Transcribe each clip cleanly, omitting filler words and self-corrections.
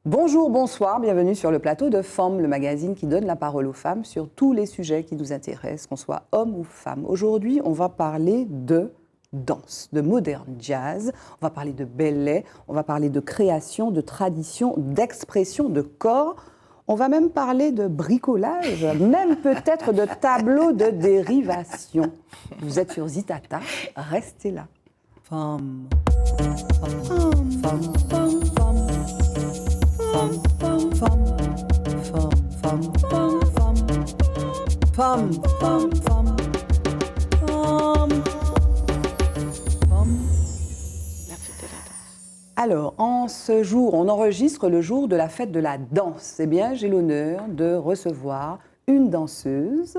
Bonjour, bonsoir, bienvenue sur le plateau de Femmes, le magazine qui donne la parole aux femmes sur tous les sujets qui nous intéressent, qu'on soit homme ou femme. Aujourd'hui, on va parler de danse, de modern jazz, on va parler de ballet, on va parler de création, de tradition, d'expression, de corps. On va même parler de bricolage, même peut-être de tableaux de dérivation. Vous êtes sur Zitata, restez là. Femme, femme, femme, femme, femme. Femme, femme, femme, femme, femme, femme, femme, femme, femme, femme. Alors, en ce jour, on enregistre le jour de la fête de la danse. Eh bien, j'ai l'honneur de recevoir une danseuse,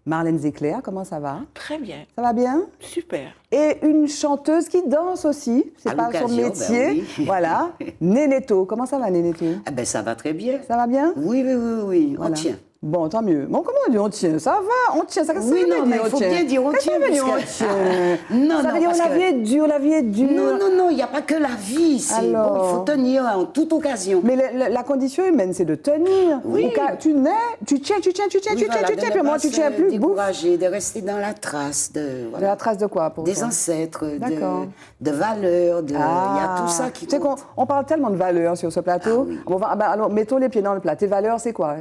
Marlène Zecler. Comment ça va? Très bien. Ça va bien? Super. Et une chanteuse qui danse aussi, c'est pas son métier. Ben oui. Voilà, Nénéto. Comment ça va, Nénéto? Ah ben ça va très bien. Ça va bien? Oui, oui, oui, oui, Voilà. on tient. Bon, tant mieux. Bon, comment on dit on tient? Ça va, on tient. Ça, Oui, non, mais il faut bien dire on Qu'est-ce que tient. ça veut dire on parce que- tient? Non, Ça non, veut dire parce la que- vie est dure, la vie est dure. Non, non, non, il n'y a pas que la vie ici. Alors Bon, il faut tenir en toute occasion. Mais la condition humaine, c'est de tenir. Oui. Tu nais, tu tiens, Oui, voilà, de puis ne moi, pas tu se tiens plus, bouffe. décourager, de rester dans la trace de, De voilà, la trace de quoi, pour des toi? ancêtres, D'accord. de valeurs, il y Ah. a tout ça qui Tu sais qu'on compte. on parle tellement de valeurs sur ce plateau. Ah oui. Bon, alors, mettons les pieds dans le plat. Tes valeurs, c'est quoi?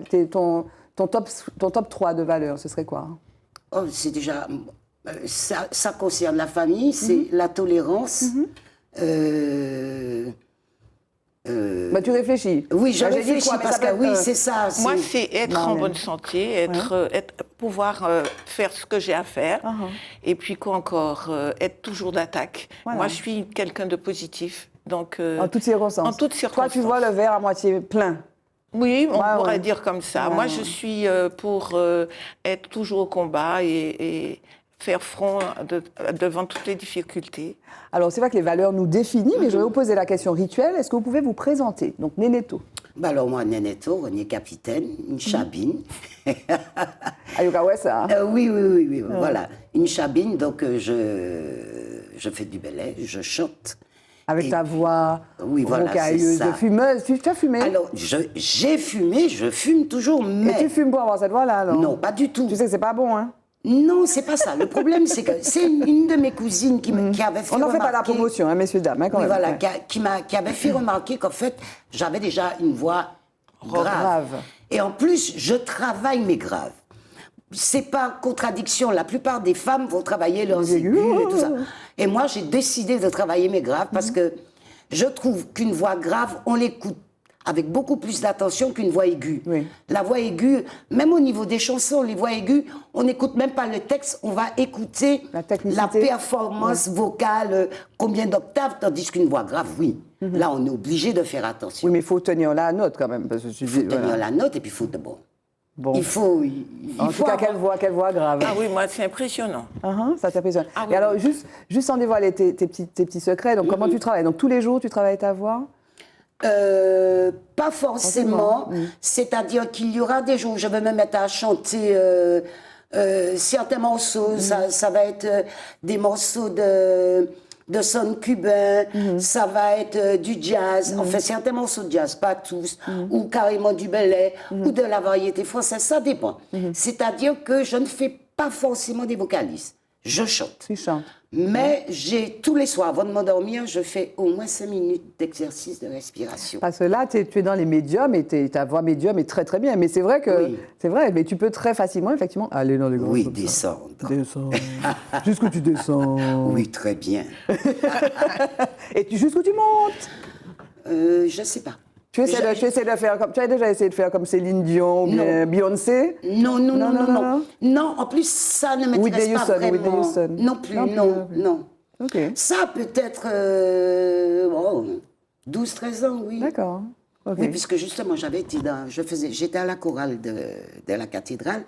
Ton top 3 de valeurs, ce serait quoi? Oh, c'est déjà... ça concerne la famille, c'est la tolérance. Bah, tu réfléchis. Oui, je Bah, j'ai dit réfléchis quoi, mais parce ça que peut être, oui, c'est ça. Moi, c'est être en Marlène. bonne santé, pouvoir faire ce que j'ai à faire. Et puis quoi encore, être toujours d'attaque. Voilà. Moi, je suis quelqu'un de positif. Donc, En toutes circonstances. En toutes Toi, circonstances. tu vois le verre à moitié plein. Oui, on Ouais, pourrait ouais. dire comme ça. Ouais, Moi, ouais. je suis pour être toujours au combat et faire front devant toutes les difficultés. Alors, c'est vrai que les valeurs nous définissent, mais je vais vous poser la question rituelle. Est-ce que vous pouvez vous présenter? Donc, Nénéto. Bah alors moi, Nénéto, René Capitaine, une chabine. Ayuka, ouais, ça. Oui, oui, oui, oui, voilà. Une chabine, donc je fais du ballet, je chante. Avec Et- ta voix Oui, voilà, rocailleuse, c'est ça. fumeuse. Tu as fumé? Alors, j'ai fumé, je fume toujours, Et mais... tu fumes pour avoir cette voix-là, alors? Non, pas du tout. Tu sais que c'est pas bon, hein? Non, c'est pas ça. Le problème, c'est que c'est une de mes cousines qui avait fait On n'en fait pas la remarquer- promotion, hein, messieurs, dames, hein, quand Oui, même. voilà, Ouais. qui avait fait remarquer qu'en fait, j'avais déjà une voix grave. Grave. Et en plus, je travaille mes graves. C'est pas contradiction. La plupart des femmes vont travailler leurs Les aigus. aigus et tout ça. Et moi, j'ai décidé de travailler mes graves parce que je trouve qu'une voix grave, on l'écoute avec beaucoup plus d'attention qu'une voix aiguë. Oui. La voix aiguë, même au niveau des chansons, les voix aiguës, on n'écoute même pas le texte, on va écouter La technicité. performance vocale, combien d'octaves, tandis qu'une voix grave, oui. Là, on est obligé de faire attention. Oui, mais il faut tenir la note, quand même. Parce que tu Il faut dis, tenir voilà. la note et puis il faut de bon. Bon. Il faut. En tout cas, quelle voix grave. Ah oui, moi, c'est impressionnant. Ça t'impressionne. Ah oui, Et alors, oui. juste sans dévoiler tes petits secrets, donc comment tu travailles? Donc, tous les jours, tu travailles ta voix? Pas forcément. C'est-à-dire qu'il y aura des jours où je vais me mettre à chanter certains morceaux. Ça va être des morceaux de son cubain, ça va être du jazz, enfin certains morceaux de jazz, pas tous, ou carrément du ballet, ou de la variété française, ça dépend. C'est-à-dire que je ne fais pas forcément des vocalises, je chante. Tu chantes. Mais tous les soirs, avant de m'endormir, je fais au moins 5 minutes d'exercice de respiration. Parce que là, tu es dans les médiums et ta voix médium est très très bien. Mais c'est vrai que Oui. c'est vrai, mais tu peux très facilement, effectivement, aller dans les grands. Oui, comme ça. descendre. Descends. Jusqu'où tu descends. Oui, très bien. Et jusqu'où tu montes. Je sais pas. Tu essaies de faire comme. Tu as déjà essayé de faire comme Céline Dion ou bien Beyoncé? Non, non, non, non, non. Non, en plus, ça ne m'intéresse Whitney pas Houston, vraiment. Whitney Houston. Non plus, Non plus, non, non plus. non. Ok. Ça, peut-être 12-13 ans, oui. D'accord. Ok. Oui, puisque justement, j'étais à la chorale de la cathédrale.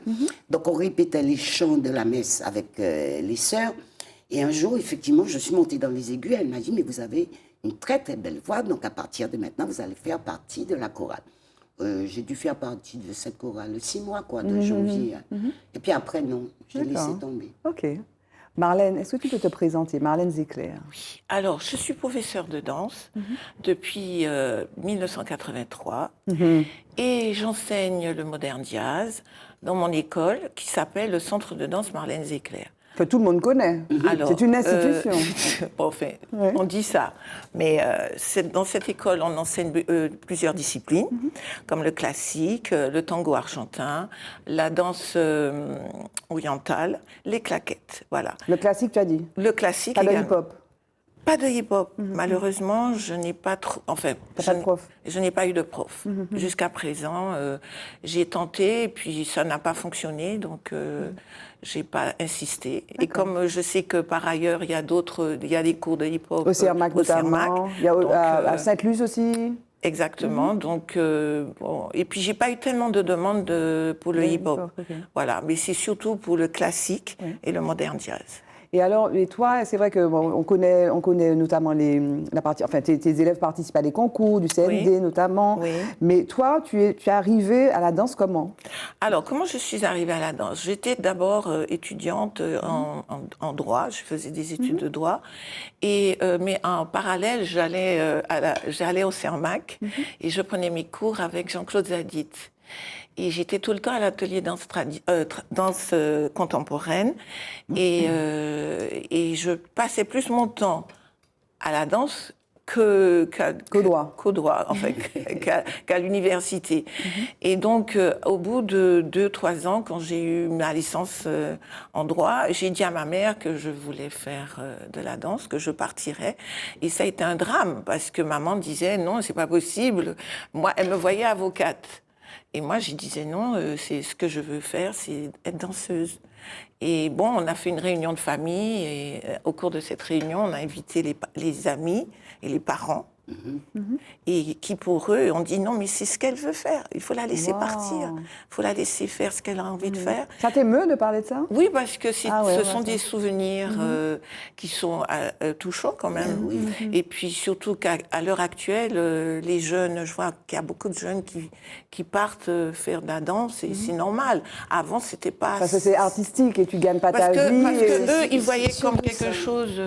Donc, on répétait les chants de la messe avec les sœurs. Et un jour, effectivement, je suis montée dans les aigus. Elle m'a dit, mais vous avez une très, très belle voix. Donc, à partir de maintenant, vous allez faire partie de la chorale. J'ai dû faire partie de cette chorale 6 mois, quoi, de janvier. Et puis après, non, j'ai laissé tomber. Ok. Marlène, est-ce que tu peux te présenter? Marlène Zéclair. Oui. Alors, je suis professeure de danse depuis 1983 et j'enseigne le modern jazz dans mon école qui s'appelle le Centre de danse Marlène Zéclair. Que tout le monde connaît. Alors, c'est une institution. Bon, enfin, on dit ça. Mais dans cette école, on enseigne plusieurs disciplines, comme le classique, le tango argentin, la danse orientale, les claquettes. Voilà. Le classique, tu as dit? Le classique Pas de également. hip-hop? Pas de hip-hop. Malheureusement, je n'ai pas trop. Enfin, T'as pas de prof? Je n'ai pas eu de prof. Jusqu'à présent, j'ai tenté, et puis ça n'a pas fonctionné, donc j'ai pas insisté. Et comme je sais que par ailleurs, il y a des cours de hip-hop Au CERMAC notamment. Il y a donc, à Sainte-Luce aussi. Exactement. Donc, bon. Et puis, j'ai pas eu tellement de demandes pour le hip-hop. Okay. Voilà. Mais c'est surtout pour le classique et le modern jazz. Et alors, et toi, c'est vrai que bon, on connaît notamment la partie, enfin, tes élèves participent à des concours, du CND notamment. Oui. Mais toi, tu es arrivée à la danse comment? Alors, comment je suis arrivée à la danse? J'étais d'abord étudiante en droit, je faisais des études de droit, mais en parallèle, j'allais au CERMAC et je prenais mes cours avec Jean-Claude Zadit. Et j'étais tout le temps à l'atelier danse contemporaine et je passais plus mon temps à la danse qu'au droit, en fait, qu'à l'université. Et donc, au bout de 2-3 ans, quand j'ai eu ma licence en droit, j'ai dit à ma mère que je voulais faire de la danse, que je partirais. Et ça a été un drame, parce que maman disait, non, c'est pas possible. Moi, elle me voyait avocate. Et moi, je disais non, c'est ce que je veux faire, c'est être danseuse. Et bon, on a fait une réunion de famille et au cours de cette réunion, on a invité les amis et les parents. Et qui pour eux ont dit non mais c'est ce qu'elle veut faire, il faut la laisser partir, il faut la laisser faire ce qu'elle a envie de faire. Ça t'émeut de parler de ça? Oui, parce que ce sont des souvenirs qui sont touchants quand même. Et puis surtout qu'à l'heure actuelle, les jeunes, je vois qu'il y a beaucoup de jeunes qui partent faire de la danse et c'est normal. Avant c'était pas... Parce que c'est artistique et tu gagnes pas ta vie. Parce que eux, ils voyaient comme quelque chose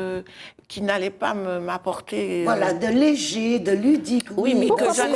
qui n'allait pas m'apporter... Voilà, de léger, de ludique. Oui, mais que ça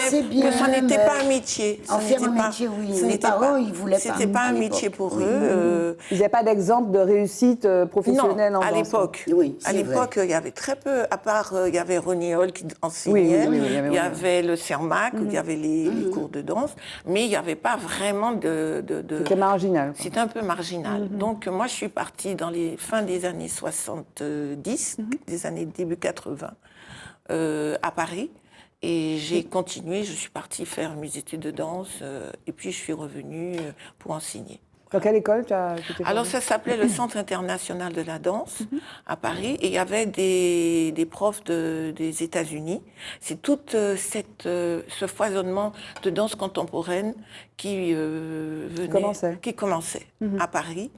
n'était pas un métier. En faire un métier, oui. Les parents, ils voulaient pas. C'était pas un métier pour eux. Ils n'avaient pas d'exemple de réussite professionnelle en danse. À l'époque. Oui, à l'époque, il y avait très peu, à part, il y avait Ronnie Hall qui enseignait, il y avait le CERMAC, il y avait les cours de danse, mais il n'y avait pas vraiment de... C'était marginal. C'était un peu marginal. Donc, moi, je suis partie dans les fins des années 70, des années début 80, à Paris. Et j'ai continué, je suis partie faire mes études de danse et puis je suis revenue pour enseigner. Dans quelle école tu t'es Alors ça s'appelait le Centre international de la danse à Paris et il y avait des profs des États-Unis. C'est tout ce foisonnement de danse contemporaine qui commençait à Paris.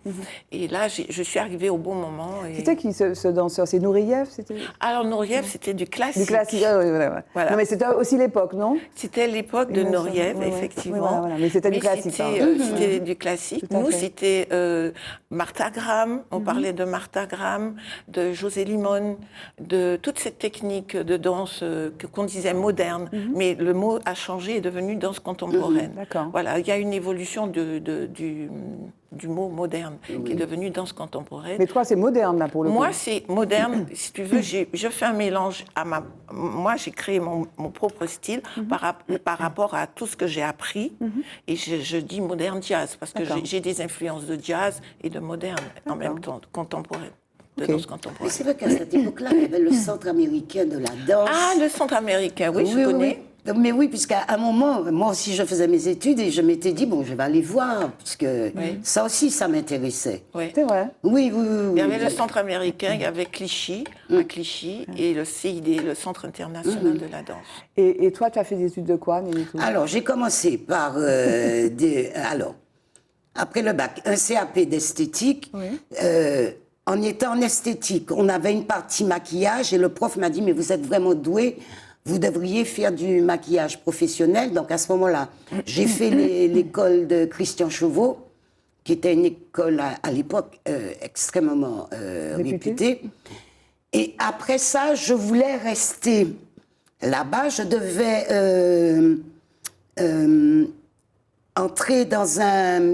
Et là, je suis arrivée au bon moment. C'était qui ce danseur? C'est Nouriev? Alors Nouriev, c'était du classique. Du classique, voilà. Non, mais c'était aussi l'époque, non? C'était l'époque de Nouriev, effectivement. Voilà. Mais c'était du classique. C'était du classique. Nous, c'était Martha Graham. On parlait de Martha Graham, de José Limón, de toute cette technique de danse qu'on disait moderne. Mais le mot a changé et est devenu danse contemporaine. D'accord. Voilà. Il y a une évolution du mot moderne qui est devenu danse contemporaine. Mais toi, c'est moderne, là, pour le coup. Moi, c'est moderne. Si tu veux, je fais un mélange. Moi, j'ai créé mon propre style par rapport à tout ce que j'ai appris. Et je dis moderne jazz, parce que j'ai des influences de jazz et de moderne en même temps, contemporaine. De danse contemporaine. Mais c'est vrai qu'à cette époque-là, il y avait le Centre américain de la danse. Ah, le Centre américain, oui, je connais. Mais oui, puisqu'à un moment, moi aussi, je faisais mes études et je m'étais dit, bon, je vais aller voir, puisque ça aussi, ça m'intéressait. Oui. C'est vrai. Oui. Il y avait le Centre américain, il y avait Clichy, à Clichy, et le CID, le Centre international de la danse. Et toi, tu as fait des études de quoi, Nelly? Alors, j'ai commencé par après le bac, un CAP d'esthétique. En étant en esthétique, on avait une partie maquillage et le prof m'a dit, mais vous êtes vraiment doué, vous devriez faire du maquillage professionnel. Donc à ce moment-là, j'ai fait l'école de Christian Chauveau qui était une école à l'époque extrêmement réputée. Et après ça, je voulais rester là-bas. Je devais entrer dans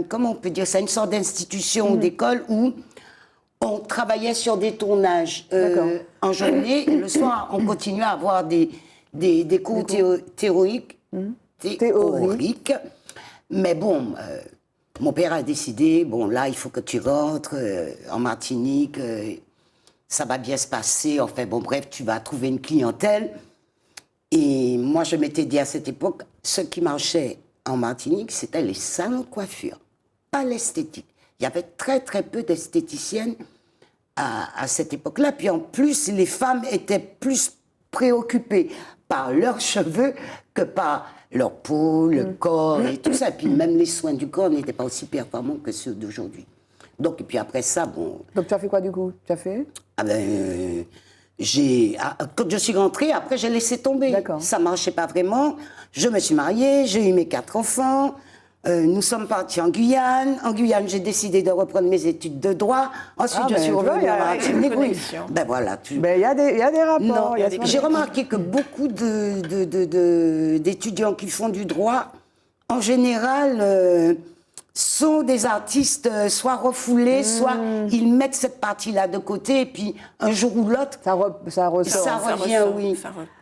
comment on peut dire ça, une sorte d'institution ou d'école où on travaillait sur des tournages en journée. Et le soir, on continuait à avoir des cours théoriques. Mais bon, mon père a décidé, bon là, il faut que tu rentres en Martinique, ça va bien se passer. Enfin bon, bref, tu vas trouver une clientèle. Et moi, je m'étais dit à cette époque, ce qui marchait en Martinique, c'était les salons de coiffure, pas l'esthétique. Il y avait très, très peu d'esthéticiennes à cette époque-là. Puis en plus, les femmes étaient plus préoccupées par leurs cheveux que par leur peau, le corps et tout ça. Et puis même les soins du corps n'étaient pas aussi performants que ceux d'aujourd'hui. Donc, et puis après ça, bon... Donc tu as fait quoi du coup? Tu as fait? Quand je suis rentrée, après j'ai laissé tomber. Ça ne marchait pas vraiment. Je me suis mariée, j'ai eu mes 4 enfants. Nous sommes partis en Guyane. En Guyane, j'ai décidé de reprendre mes études de droit. Ensuite, je suis revenue en Martinique. Ben voilà. Il y a des rapports. J'ai remarqué que beaucoup d'étudiants qui font du droit, en général, sont des artistes soit refoulés, soit ils mettent cette partie-là de côté, et puis un jour ou l'autre, ça ressort. Ça revient, oui.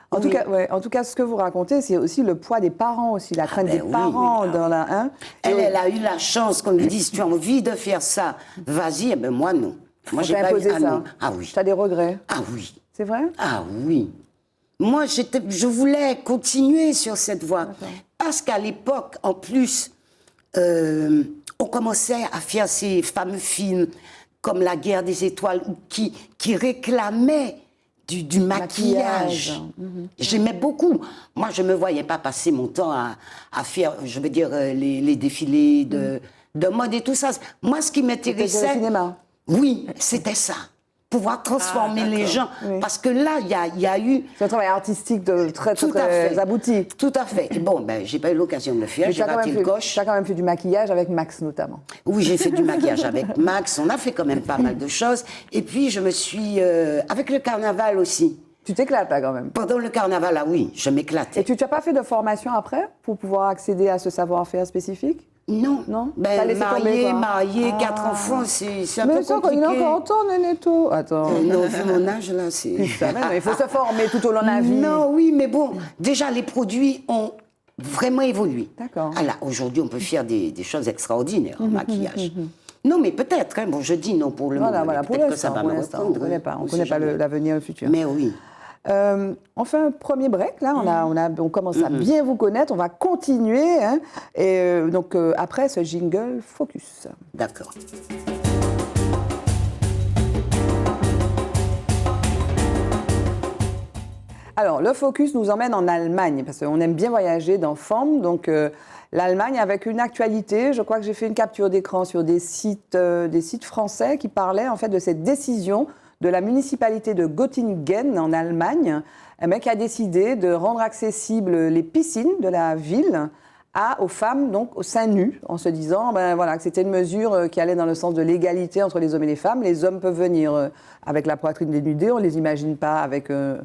En tout cas, ce que vous racontez, c'est aussi le poids des parents, aussi, la crainte des parents dans la... Elle a eu la chance qu'on lui dise, tu as envie de faire ça, vas-y. Eh ben moi, non. Moi, j'ai pas imposé ça. Ah oui. Tu as des regrets? Ah oui. C'est vrai? Ah oui. Moi, je voulais continuer sur cette voie. Parce qu'à l'époque, en plus, on commençait à faire ces fameux films comme La Guerre des Étoiles qui réclamaient du maquillage. J'aimais beaucoup. Moi, je ne me voyais pas passer mon temps à faire, je veux dire, les défilés de mode et tout ça. Moi, ce qui m'intéressait... C'était le cinéma. Oui, c'était ça. Pouvoir transformer les gens. Oui. Parce que là, il y a eu... C'est un travail artistique très abouti. Tout à fait. Et bon, ben, j'ai pas eu l'occasion de le faire, j'ai raté le coche. Tu as quand même fait du maquillage avec Max, notamment. Oui, j'ai fait du maquillage avec Max. On a fait quand même pas mal de choses. Et puis, je me suis... avec le carnaval aussi. Tu t'éclates, là, quand même. Pendant le carnaval, là, oui, je m'éclatais. Et tu n'as pas fait de formation après, pour pouvoir accéder à ce savoir-faire spécifique? Non. Ben, marié, 4 enfants, c'est un peu compliqué. Mais il a encore temps, Nénéto. Attends. Non, vu mon âge, là, c'est... Il faut se former tout au long de la vie. Non, oui, mais bon, déjà, les produits ont vraiment évolué. D'accord. Ah là, aujourd'hui, on peut faire des choses extraordinaires en maquillage. Non, mais peut-être, hein, bon, je dis non pour le moment. Voilà, peut-être que ça va me reprendre. On ne connaît pas l'avenir, le futur. Mais oui. On fait un premier break, là, on commence à bien vous connaître, on va continuer, hein, et donc après ce jingle Focus. D'accord. Alors, le Focus nous emmène en Allemagne, parce qu'on aime bien voyager dans Forme, donc l'Allemagne avec une actualité. Je crois que j'ai fait une capture d'écran sur des sites français qui parlaient en fait de cette décision de la municipalité de Göttingen en Allemagne, qui a décidé de rendre accessibles les piscines de la ville aux femmes, donc aux seins nus, en se disant que c'était une mesure qui allait dans le sens de l'égalité entre les hommes et les femmes. Les hommes peuvent venir avec la poitrine dénudée, on ne les imagine pas avec un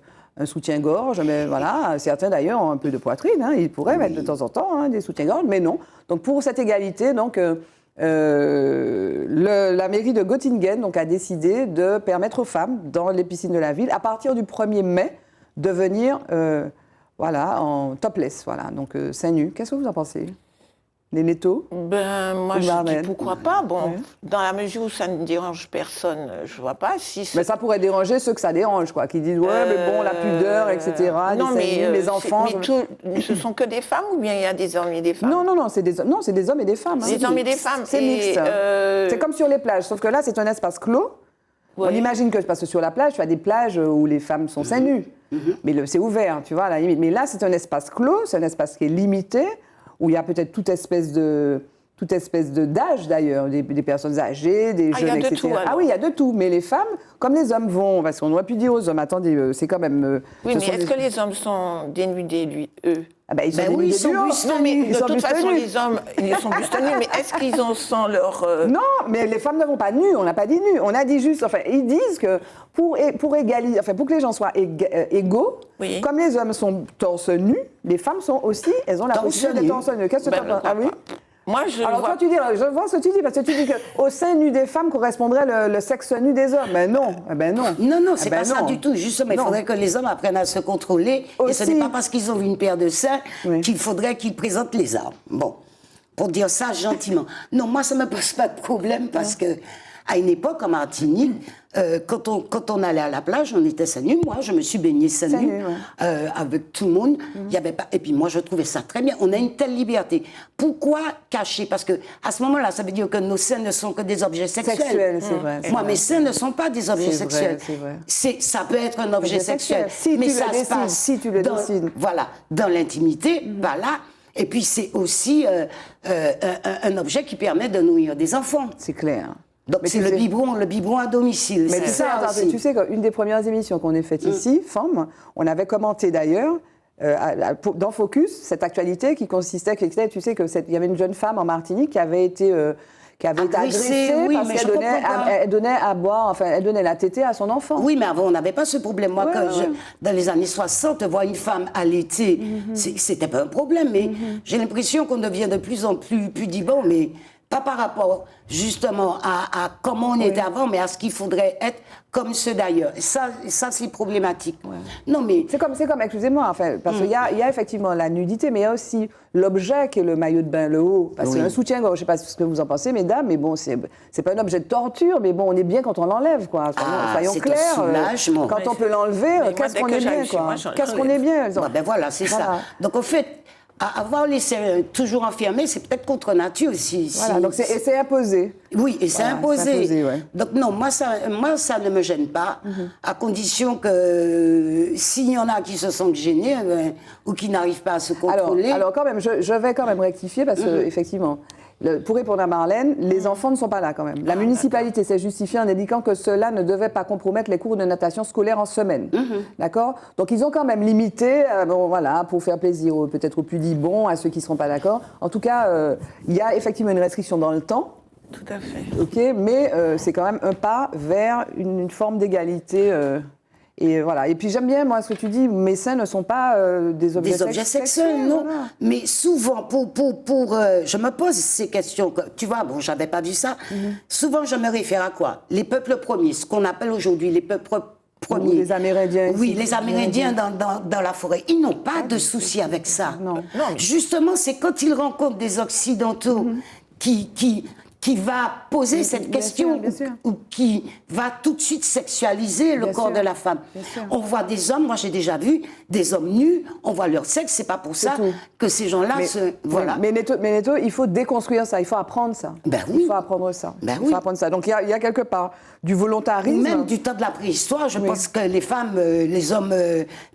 soutien-gorge, mais voilà, certains d'ailleurs ont un peu de poitrine, hein, ils pourraient mettre de temps en temps des soutiens-gorge, mais non. Donc pour cette égalité, donc... la mairie de Göttingen donc, a décidé de permettre aux femmes dans les piscines de la ville, à partir du 1er mai, de venir en topless, donc seins nus. Qu'est-ce que vous en pensez? Nénéto? Moi, je dis pourquoi pas. Bon, dans la mesure où ça ne dérange personne, je vois pas. Mais ça pourrait déranger ceux que ça dérange, quoi, qui disent mais bon, la pudeur, etc. Non, les enfants. Ce sont que des femmes ou bien il y a des hommes et des femmes? Non, c'est des hommes et des femmes. Des hommes et des femmes. C'est mixte. C'est comme sur les plages, sauf que là, c'est un espace clos. Oui. On imagine que, parce que sur la plage, tu as des plages où les femmes sont seins nus. Mais c'est ouvert, tu vois, à la limite. Mais là, c'est un espace clos, c'est un espace qui est limité, où il y a peut-être toute espèce de toute espèce d'âge d'ailleurs, des personnes âgées, des jeunes, etc. Tout, oui, il y a de tout. Mais les femmes, comme les hommes vont, parce qu'on aurait pu dire aux hommes, attendez, c'est quand même... oui, mais est-ce que les hommes sont dénudés, eux? Ils sont dénudés du haut. Non, mais de toute façon, les hommes, ils sont buste nus, mais est-ce qu'ils en sont leur... Non, mais les femmes ne vont pas nues, on n'a pas dit nues. On a dit juste, ils disent que pour que les gens soient égaux, comme les hommes sont torse nu, les femmes sont aussi, elles ont la possibilité d'être torse nu. Qu'est-ce que tu en penses? Ah oui? Moi, toi, tu dis, je vois ce que tu dis, parce que tu dis qu'au sein nu des femmes correspondrait le sexe nu des hommes. Mais non, non. Non, c'est pas ça du tout. Justement, il faudrait que les hommes apprennent à se contrôler. Aussi. Et ce n'est pas parce qu'ils ont une paire de seins qu'il faudrait qu'ils présentent les armes. Bon, pour dire ça gentiment. Non, moi, ça ne me pose pas de problème parce que à une époque, en Martinique, quand on allait à la plage, on était seins nus. Moi, je me suis baignée seins nus avec tout le monde. Il y avait pas... Et puis moi, je trouvais ça très bien. On a une telle liberté. Pourquoi cacher? Parce que à ce moment-là, ça veut dire que nos seins ne sont que des objets sexuels. C'est vrai. Moi, mes seins ne sont pas des objets sexuels. C'est vrai. Ça peut être un objet sexuel. Mais ça se passe si tu le décides. Voilà, dans l'intimité, là. Et puis c'est aussi un objet qui permet de nourrir des enfants. C'est clair. Donc c'est le biberon à domicile. Mais tu sais qu'une des premières émissions qu'on ait faites ici, Femmes, on avait commenté d'ailleurs dans Focus cette actualité qui consistait, tu sais qu'il y avait une jeune femme en Martinique qui avait été agressée parce qu'elle donnait à boire, enfin elle donnait la tétée à son enfant. Oui, mais avant on n'avait pas ce problème. Moi, dans les années 60, voir une femme allaiter, c'était pas un problème. Mais j'ai l'impression qu'on devient de plus en plus pudibond, mais pas par rapport justement à comment on était avant, mais à ce qu'il faudrait être comme ceux d'ailleurs. Ça c'est problématique. Ouais. Non, mais... C'est comme excusez-moi, enfin, parce qu'il y a effectivement la nudité, mais il y a aussi l'objet qui est le maillot de bain, le haut. Parce qu'un soutien-gorge, je ne sais pas ce que vous en pensez, mesdames, mais bon, c'est pas un objet de torture, mais bon, on est bien quand on l'enlève, quoi. Soyons clairs. Quand on peut l'enlever, qu'est-ce qu'on est bien, quoi. Qu'est-ce qu'on est bien. Ben voilà, c'est ça. Donc, au fait, avoir les seins toujours enfermés, c'est peut-être contre nature aussi. Voilà, donc c'est imposé. Oui, et c'est imposé. Donc non, moi ça ne me gêne pas, à condition que s'il y en a qui se sentent gênés ou qui n'arrivent pas à se contrôler... Alors quand même, je vais quand même rectifier parce que effectivement... Pour répondre à Marlène, les enfants ne sont pas là quand même. La municipalité s'est justifiée en indiquant que cela ne devait pas compromettre les cours de natation scolaire en semaine. D'accord? Donc ils ont quand même limité, pour faire plaisir peut-être aux pudibons, à ceux qui ne seront pas d'accord. En tout cas, il y a effectivement une restriction dans le temps. Tout à fait. Ok, mais c'est quand même un pas vers une forme d'égalité. Et voilà. Et puis j'aime bien, moi, ce que tu dis, mes seins ne sont pas des objets sexuels, non. Voilà. Mais souvent, je me pose ces questions. Tu vois, bon, j'avais pas vu ça. Souvent, je me réfère à quoi? Les peuples premiers, ce qu'on appelle aujourd'hui les peuples premiers. Les Amérindiens. Oui, les Amérindiens dans la forêt. Ils n'ont pas de souci avec ça. Non. Justement, c'est quand ils rencontrent des Occidentaux qui va poser cette question ou qui va tout de suite sexualiser le corps de la femme. On voit des hommes, moi j'ai déjà vu des hommes nus, on voit leur sexe, c'est pas pour ça que ces gens-là voilà. Mais Neto, il faut déconstruire ça, il faut apprendre ça. Il faut apprendre ça. Il faut apprendre ça. Donc il y a quelque part du volontarisme. Même du temps de la préhistoire, je pense que les femmes, les hommes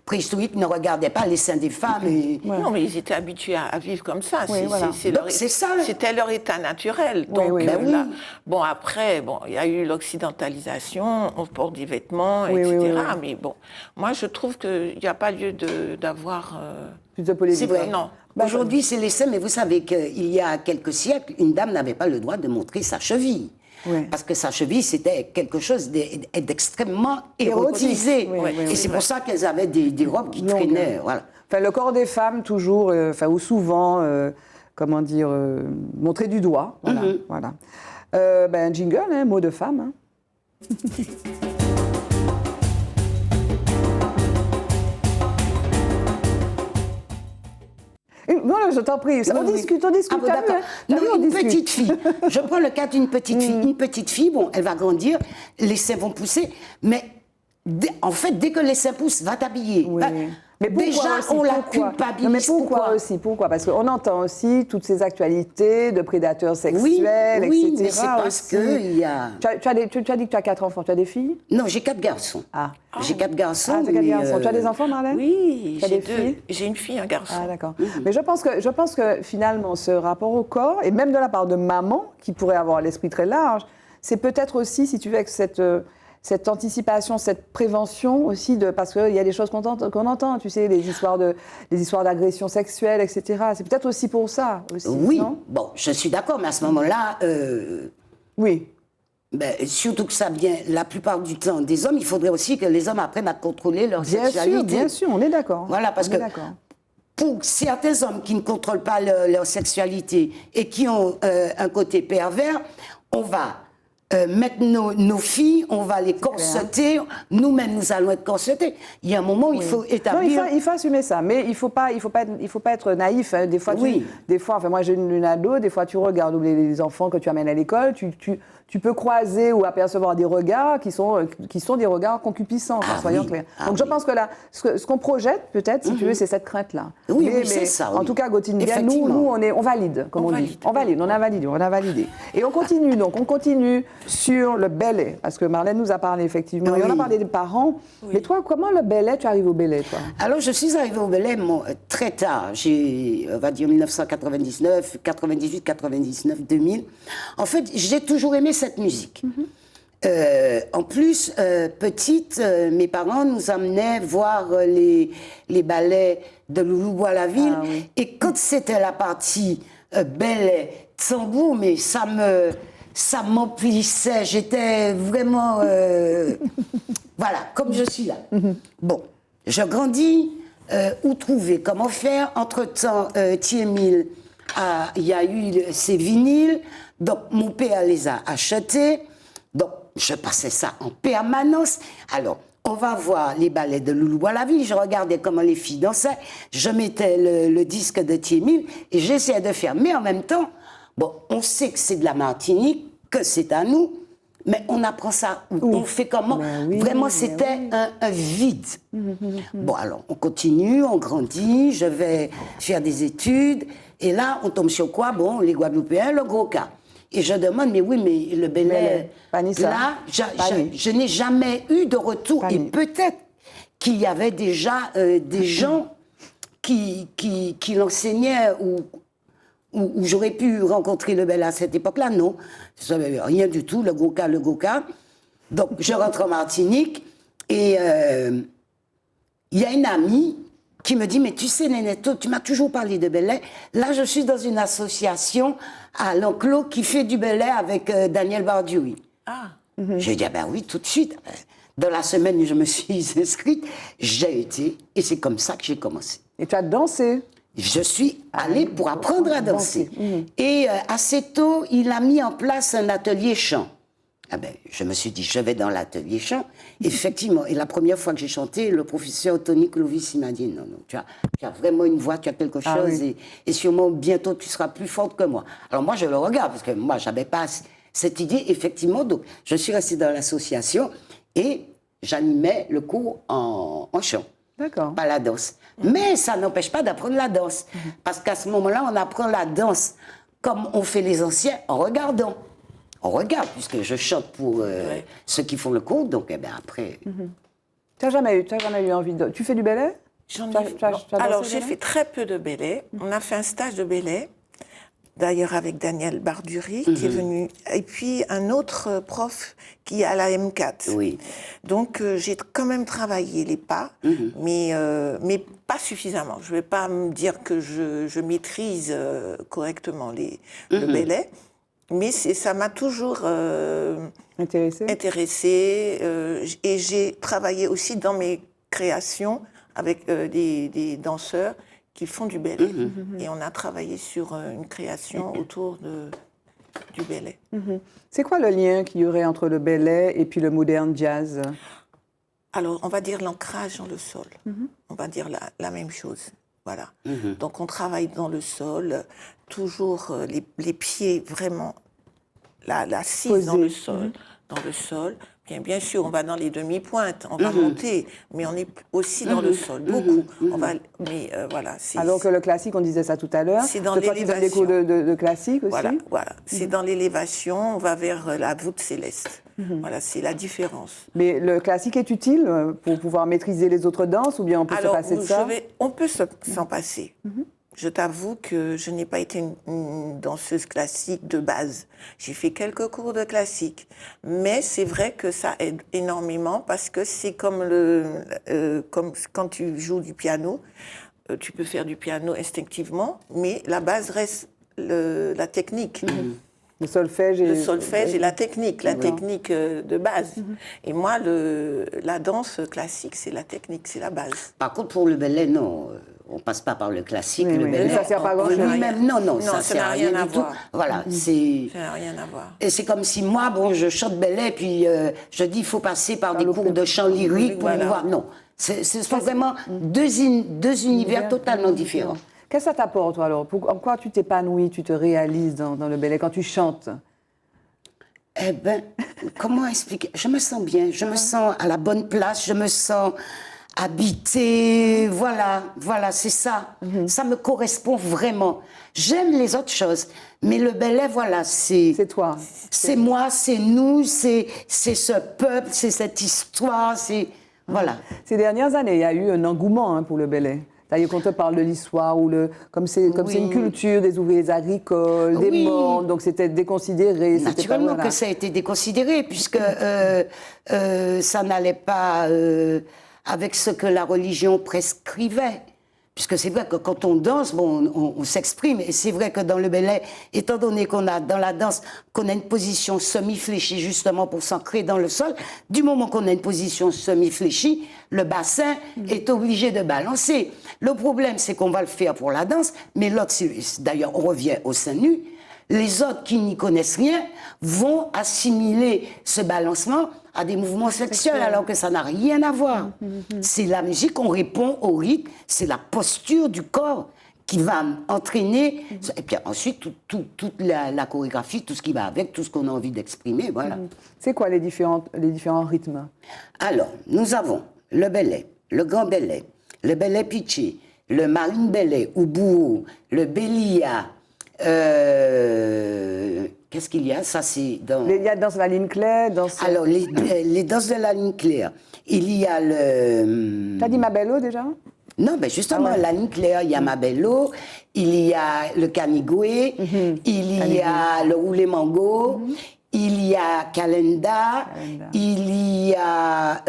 préhistoriques ne regardaient pas les seins des femmes. Non, mais ils étaient habitués à vivre comme ça. C'était leur état naturel. Donc, bon, après, il y a eu l'occidentalisation, on porte des vêtements, etc. Mais bon, moi, je trouve qu'il n'y a pas lieu d'avoir... Plus de polémique. C'est vrai. Non. Aujourd'hui, c'est les seins, mais vous savez qu'il y a quelques siècles, une dame n'avait pas le droit de montrer sa cheville. Parce que sa cheville, c'était quelque chose d'extrêmement érotisé. Et c'est pour ça qu'elles avaient des robes qui traînaient. Voilà. Enfin, le corps des femmes, toujours, ou souvent... montrer du doigt. Voilà. Un jingle, mot de femme. Non, je t'en prie. On discute. D'accord. Une petite fille. Je prends le cas d'une petite fille. Une petite fille, bon, elle va grandir, les seins vont pousser, mais en fait, dès que les seins poussent, va t'habiller. Mais pourquoi déjà, aussi, on la pourquoi culpabilise. Non, mais pourquoi aussi? Pourquoi? Parce qu'on entend aussi toutes ces actualités de prédateurs sexuels, oui, etc. mais c'est parce qu'il y a... Tu as dit que tu as 4 enfants. Tu as des filles? Non, j'ai 4 garçons. Ah. J'ai 4 garçons. Ah, tu as 4 garçons. Tu as des enfants, Marlène? Oui, Tu as des filles? j'ai une fille, un garçon. Ah, d'accord. Mais je pense que finalement, ce rapport au corps, et même de la part de maman, qui pourrait avoir l'esprit très large, c'est peut-être aussi, si tu veux, avec cette anticipation, cette prévention aussi, parce qu'il y a des choses qu'on entend, tu sais, les histoires d'agression sexuelle, etc. C'est peut-être aussi pour ça. Aussi, oui, non? bon, je suis d'accord, mais à ce moment-là... oui. Ben, surtout que ça vient la plupart du temps des hommes, il faudrait aussi que les hommes apprennent à contrôler leur sexualité. Bien sûr, on est d'accord. Voilà, parce que pour certains hommes qui ne contrôlent pas leur sexualité et qui ont un côté pervers, on va mettre nos filles, on va les corseter, nous-mêmes nous allons être corsetés. Il y a un moment où il faut établir... Non, il faut assumer ça, mais il faut pas être naïf. Hein. Des fois, enfin moi j'ai une ado, des fois tu regardes les enfants que tu amènes à l'école, tu peux croiser ou apercevoir des regards qui sont des regards concupiscents, soyons clairs. Donc je pense que là, ce qu'on projette peut-être, si tu veux, c'est cette crainte-là. Oui, c'est ça. En tout cas, Gauthier, nous on valide, comme on dit. On a validé. Et on continue sur le Belay, parce que Marlène nous a parlé effectivement, et on a parlé des parents. Oui. Mais toi, comment le Belay, tu arrives au Belay, toi? Alors, je suis arrivée au Belay très tard, on va dire 1999, 98, 99, 2000. En fait, j'ai toujours aimé cette musique. En plus, petite, mes parents nous amenaient voir les ballets de Loulou Bois-la-Ville. Ah, oui. Et quand c'était la partie Belay, tambour, mais ça m'emplissait. J'étais vraiment... voilà, comme je suis là. Bon, je grandis. Où trouver? Comment faire? Entre-temps, Thiémile, il y a eu ces vinyles. Donc, mon père les a achetés. Donc, je passais ça en permanence. Alors, on va voir les ballets de Loulou Bois-la-Ville. Je regardais comment les filles dansaient. Je mettais le disque de Thiémile et j'essayais de faire. Mais en même temps, bon, on sait que c'est de la Martinique, que c'est à nous, mais on apprend ça. On fait comment? Vraiment, c'était un vide. Bon, alors, on continue, on grandit, je vais faire des études. Et là, on tombe sur quoi? Bon, les Guadeloupéens, le gros cas. Et je demande, mais oui, mais le Belay, là, je n'ai jamais eu de retour. Et peut-être qu'il y avait déjà des gens qui l'enseignaient où j'aurais pu rencontrer le Belay à cette époque-là. Non, je ne savais rien du tout, le gros cas. Donc, je rentre en Martinique et il y a une amie qui me dit, mais tu sais, Nénéto, tu m'as toujours parlé de Belay. Là, je suis dans une association à l'Enclos qui fait du Belay avec Daniel Bardioui. Ah. J'ai dit, ah ben oui, tout de suite. Dans la semaine où je me suis inscrite, j'ai été, et c'est comme ça que j'ai commencé. Et tu as dansé? Je suis allée pour apprendre à danser. Et assez tôt, il a mis en place un atelier chant. Ah ben, je me suis dit, je vais dans l'atelier chant. Effectivement, et la première fois que j'ai chanté, le professeur Tony Clovis m'a dit, non, tu as vraiment une voix, tu as quelque chose, et sûrement bientôt tu seras plus forte que moi. Alors moi, je le regarde, parce que moi, je n'avais pas cette idée, effectivement. Donc, je suis restée dans l'association et j'animais le cours en chant. D'accord. Pas la danse. Mais ça n'empêche pas d'apprendre la danse. Parce qu'à ce moment-là, on apprend la danse comme on fait les anciens, en regardant. On regarde, puisque je chante pour ceux qui font le cours, donc eh ben, après... Tu n'as jamais eu envie de... Tu fais du Belay? Alors, j'ai fait très peu de Belay. On a fait un stage de Belay, d'ailleurs avec Daniel Bardioui, qui est venu, et puis un autre prof qui est à la M4. Oui. Donc, j'ai quand même travaillé les pas, mais pas suffisamment. Je ne vais pas me dire que je maîtrise correctement le Belay. Mais ça m'a toujours intéressée et j'ai travaillé aussi dans mes créations avec des danseurs qui font du Belay. Et on a travaillé sur une création autour du Belay. C'est quoi le lien qu'il y aurait entre le Belay et puis le modern jazz? Alors, on va dire l'ancrage dans le sol. On va dire la même chose. Voilà. Donc, on travaille dans le sol, toujours les pieds vraiment, l'assise dans le sol, Bien sûr, on va dans les demi-pointes, on va monter, mais on est aussi dans le sol, beaucoup. Mais voilà. Alors que le classique, on disait ça tout à l'heure. C'est dans l'élévation. Tu donnes des cours de classique aussi. Voilà. C'est dans l'élévation, on va vers la voûte céleste. Voilà, c'est la différence. Mais le classique est utile pour pouvoir maîtriser les autres danses, ou bien on peut se passer de ça? On peut s'en passer. Je t'avoue que je n'ai pas été une danseuse classique de base. J'ai fait quelques cours de classique. Mais c'est vrai que ça aide énormément parce que c'est comme quand tu joues du piano. Tu peux faire du piano instinctivement, mais la base reste la technique. Le solfège et la technique de base. Et moi, la danse classique, c'est la technique, c'est la base. Par contre, pour le ballet, non. On passe pas par le classique, le ballet. Ça sert pas à grand-chose. Non, ça n'a rien à voir. Voilà, ça n'a rien à voir. Et c'est comme si moi, je chante ballet, puis je dis il faut passer par des cours de chant lyrique pour voir. Non, ce sont vraiment deux univers totalement différents. Qu'est-ce que ça t'apporte, toi, alors? En quoi tu t'épanouis, tu te réalises dans le ballet quand tu chantes? Eh bien, comment expliquer? Je me sens bien, je me sens à la bonne place, je me sens habitée, voilà, c'est ça. Ça me correspond vraiment. J'aime les autres choses, mais le ballet, voilà, c'est... C'est toi. C'est moi, c'est nous, c'est ce peuple, c'est cette histoire, c'est... Voilà. Ces dernières années, il y a eu un engouement pour le ballet. C'est-à-dire qu'on te parle de l'histoire, comme c'est une culture des ouvriers agricoles, des mondes, donc c'était déconsidéré. Naturellement que ça a été déconsidéré, puisque ça n'allait pas avec ce que la religion prescrivait. Puisque c'est vrai que quand on danse, on s'exprime. Et c'est vrai que dans le ballet, étant donné qu'on a, dans la danse, qu'on a une position semi-fléchie justement pour s'ancrer dans le sol, du moment qu'on a une position semi-fléchie, le bassin est obligé de balancer. Le problème, c'est qu'on va le faire pour la danse, mais l'autre, d'ailleurs, on revient au sein nu, les autres qui n'y connaissent rien vont assimiler ce balancement à des mouvements sexuels, alors que ça n'a rien à voir. C'est la musique, on répond au rythme, c'est la posture du corps qui va entraîner, et puis ensuite toute la chorégraphie, tout ce qui va avec, tout ce qu'on a envie d'exprimer, voilà. C'est quoi les différents rythmes? Alors, nous avons le ballet, le grand ballet, le ballet pitché, le marine ballet ou bourreau, le bélia. Qu'est-ce qu'il y a? Ça, c'est dans... Il y a danse de la ligne claire, Alors, les danses de la ligne claire. Il y a le... T'as dit Mabello, déjà? Non, ben justement, la ligne claire, il y a Mabello, il y a le canigoué, il y a le roulé mango, il y a Calenda, il y a...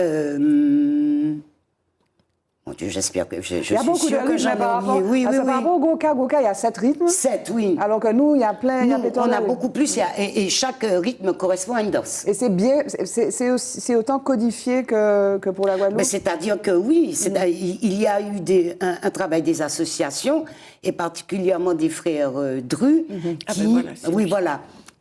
Mon Dieu, j'espère que je suis sûre que j'en ai oublié. Oui. Par rapport au Goka, il y a 7 rythmes. 7, oui. Alors que nous, il y a plein... on a beaucoup plus, et chaque rythme correspond à une danse. Et c'est bien, c'est autant codifié que pour la Guadeloupe? C'est-à-dire que oui, il y a eu un travail des associations, et particulièrement des frères Dru,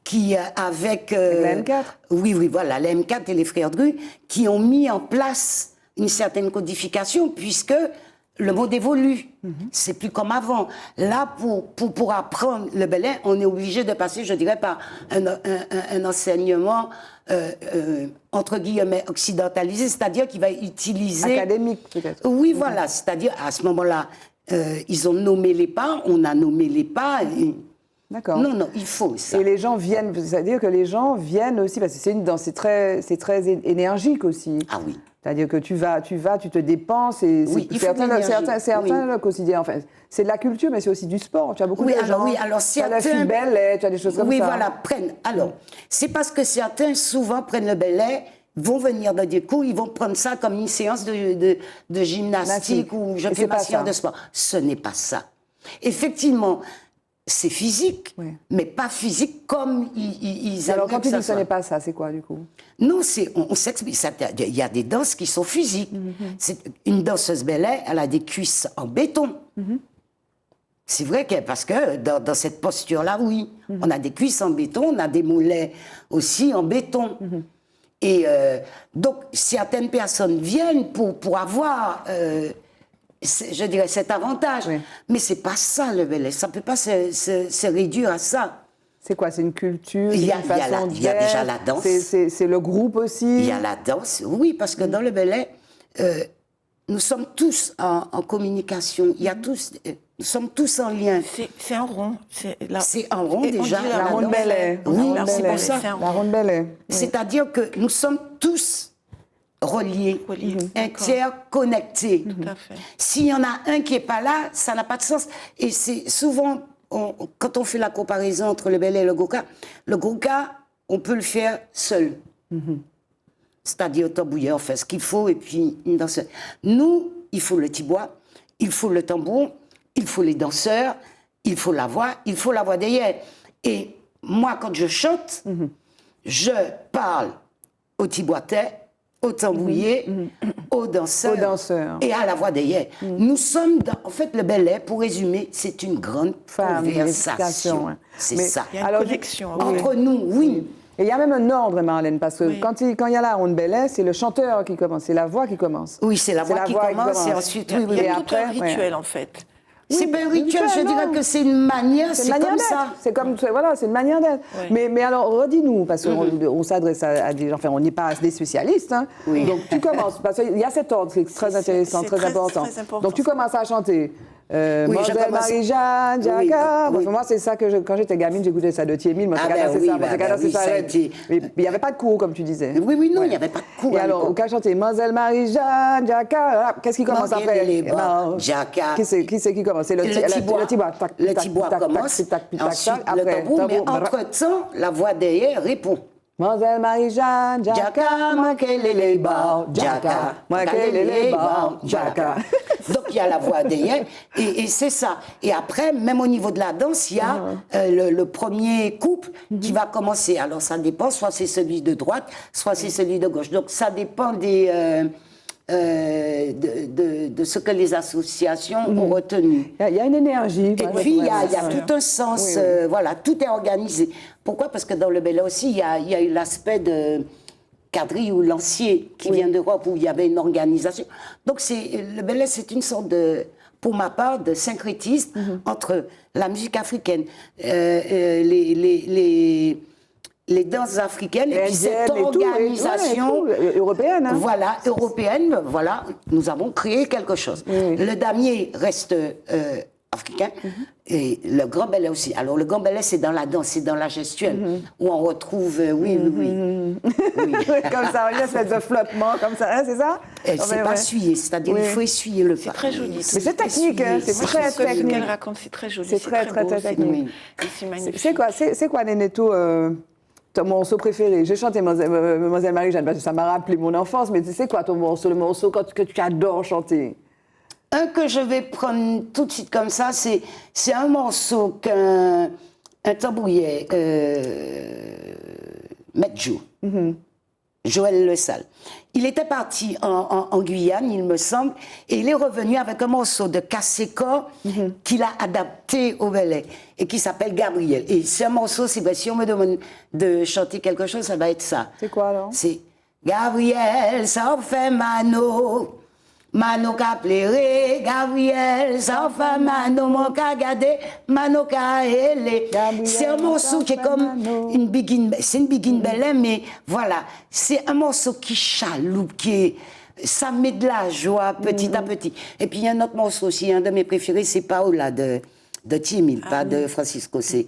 qui avec... la M4. Oui, voilà, la M4 et les frères Dru, qui ont mis en place une certaine codification, puisque le monde évolue. C'est plus comme avant. Là, pour apprendre le ballet, on est obligé de passer, je dirais, par un enseignement, entre guillemets, occidentalisé, c'est-à-dire qu'il va utiliser... Académique, peut-être. Oui, voilà. C'est-à-dire, à ce moment-là, ils ont nommé les pas, on a nommé les pas... D'accord. Non, il faut ça. Et les gens viennent, c'est-à-dire que les gens viennent aussi, parce que c'est une danse, c'est très énergique aussi. Ah oui. C'est-à-dire que tu te dépenses, et certains le considèrent, enfin, c'est de la culture, mais c'est aussi du sport. Tu as beaucoup de gens. Alors tu as la fille belle, tu as des choses comme ça. Oui, voilà, prennent. Alors, c'est parce que certains, souvent, prennent le ballet, vont venir dans des cours, ils vont prendre ça comme une séance de gymnastique ou je fais ma séance de sport. Ce n'est pas ça. Effectivement, c'est physique, mais pas physique comme ils Alors, quand tu dis que ce n'est pas ça, c'est quoi, du coup? Non, on s'explique. Il y a des danses qui sont physiques. Une danseuse ballet, elle a des cuisses en béton. C'est vrai parce que dans cette posture-là, oui, on a des cuisses en béton, on a des mollets aussi en béton. Et donc, certaines personnes viennent pour avoir... je dirais cet avantage, mais c'est pas ça le ballet, ça peut pas se réduire à ça. C'est quoi? C'est une culture, Il y a déjà la danse. C'est le groupe aussi. Il y a la danse, oui, parce que dans le ballet, nous sommes tous en communication. Il y a tous, nous sommes tous en lien. C'est un rond. C'est un rond déjà. La ronde ballet. Oui, c'est pour ça. La ronde ballet. C'est-à-dire que nous sommes tous reliés, interconnectés. Tout à fait. S'il y en a un qui n'est pas là, ça n'a pas de sens. Et c'est souvent, quand on fait la comparaison entre le ballet et le goka, on peut le faire seul. C'est-à-dire au tambouilleur, on fait ce qu'il faut, et puis une danseuse. Nous, il faut le tibois, il faut le tambour, il faut les danseurs, il faut la voix derrière. Et moi, quand je chante, je parle au tiboitais, au tambouiller, aux danseurs et à la voix derrière. Nous sommes en fait, le ballet, pour résumer, c'est une grande conversation. C'est ça. Il y a une connexion. Entre nous, oui. Et il y a même un ordre, Marlène, parce que quand il y a la ronde ballet, c'est le chanteur qui commence, c'est la voix qui commence. Oui, c'est la voix qui commence, et ensuite... Il y a tout un rituel, en fait. C'est pas un rituel, je dirais que c'est une manière, c'est comme ça. C'est comme, voilà, c'est une manière d'être. Ouais. Mais alors, redis-nous, parce qu'on s'adresse à des gens, enfin, on n'est pas des spécialistes, hein. Oui. Donc, tu commences, parce qu'il y a cet ordre qui est très intéressant, très important. Donc, tu commences à chanter. Mademoiselle Marie-Jeanne, Jacques. Oui. Moi, c'est ça que quand j'étais gamine, j'écoutais ça de Thiémile. Moi, il n'y avait pas de cours, comme tu disais. Oui, non, il n'y avait pas de cours. Et alors, quand chantait Mademoiselle Marie-Jeanne, Jacques, qu'est-ce qui commence après? Jacques. Qui c'est qui commence? C'est le tibois. Le tibois commence. Ensuite, le tambour. Mais entre-temps, la voix derrière répond. Mademoiselle Marie-Jeanne, Jacques, moi qu'elle est les bords, Jacques, moi qu'elle est les bords, Jacques. Donc il y a la voix derrière, et c'est ça. Et après, même au niveau de la danse, il y a le premier couple qui va commencer. Alors ça dépend, soit c'est celui de droite, soit c'est celui de gauche. Donc ça dépend de ce que les associations ont retenu. Il y a une énergie. Et puis, il y a tout un sens, voilà, tout est organisé. Pourquoi? Parce que dans le ballet aussi, il y a eu l'aspect de quadrille ou lancier qui vient d'Europe, où il y avait une organisation. Donc, le ballet, c'est une sorte de, pour ma part, de syncrétisme entre la musique africaine, les danses africaines et puis cette organisation européenne. Voilà, européenne, voilà, nous avons créé quelque chose. Le damier reste africain et le grand ballet aussi. Alors le grand ballet, c'est dans la danse, c'est dans la gestuelle où on retrouve, comme ça, une espèce de flottement, comme ça, hein, c'est ça? C'est pas essuyé, c'est-à-dire il faut essuyer le pas. C'est très joli. Mais c'est technique, c'est très technique. Ce qu'elle raconte, c'est très joli. C'est très technique. C'est magnifique. C'est quoi, Nénéto, ton morceau préféré? J'ai chanté Mademoiselle Marie-Jeanne parce que ça m'a rappelé mon enfance, mais c'est quoi ton morceau, le morceau que tu adores chanter? Un que je vais prendre tout de suite comme ça, c'est un morceau qu'un tambouillet, Medjou, Joël Le Salle. Il était parti en Guyane, il me semble, et il est revenu avec un morceau de Cassé-Corps qu'il a adapté au ballet et qui s'appelle Gabriel. Et c'est un morceau, c'est vrai, si on me demande de chanter quelque chose, ça va être ça. C'est quoi alors? C'est Gabriel, ça fait mano. Mano ka pléré, Gabriel, ça fait mano, mon ka gade, mano ka hele. C'est un morceau qui est comme une begin, c'est une begin ballet, mais voilà, c'est un morceau qui chaloupe, ça met de la joie petit à petit. Et puis il y a un autre morceau aussi, un de mes préférés, c'est Paola de Thiémile, pas de Francisco, c'est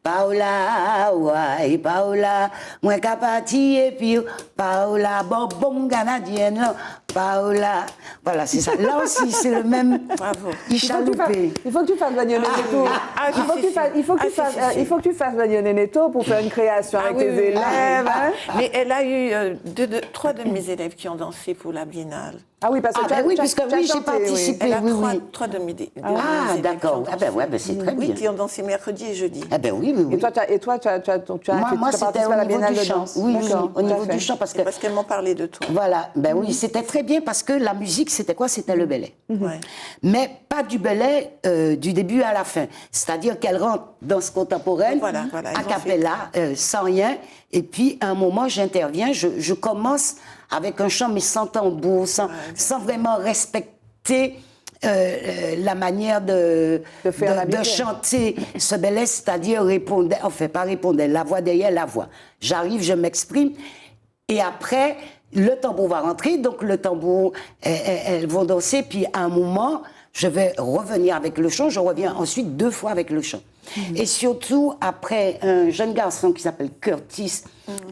Paola, ouais, Paola, moi capati et puis Paola, bon canadienne, Paola, voilà, c'est ça. Là aussi, c'est le même. Bravo. Il faut que tu fasses Daniel Nénéto. Il faut que tu fasses Daniel Nénéto pour faire une création avec tes élèves. Mais elle a eu 3 de mes élèves qui ont dansé pour la Biennale. Ah oui, parce que j'ai participé. Elle a 3 de mes élèves. Ah, d'accord. Ah ben ouais, c'est très bien. Oui, qui ont dansé mercredi et jeudi. Ah ben oui. Et toi, tu as participé à la Biennale de danse. Oui, au niveau du chant, parce qu'elles m'ont parlé de toi. Voilà, ben oui, c'était très bien parce que la musique, c'était quoi? C'était le ballet. Mais pas du ballet du début à la fin. C'est-à-dire qu'elle rentre danse contemporaine, a cappella, sans rien. Et puis, à un moment, j'interviens, je commence avec un chant, mais sans tambour, sans vraiment respecter la manière de chanter ce ballet, c'est-à-dire répondre, enfin pas répondre, la voix derrière la voix. J'arrive, je m'exprime, et après, le tambour va rentrer, donc le tambour, elles vont danser, puis à un moment, je vais revenir avec le chant, je reviens ensuite 2 fois avec le chant. Et surtout, après, un jeune garçon qui s'appelle Curtis,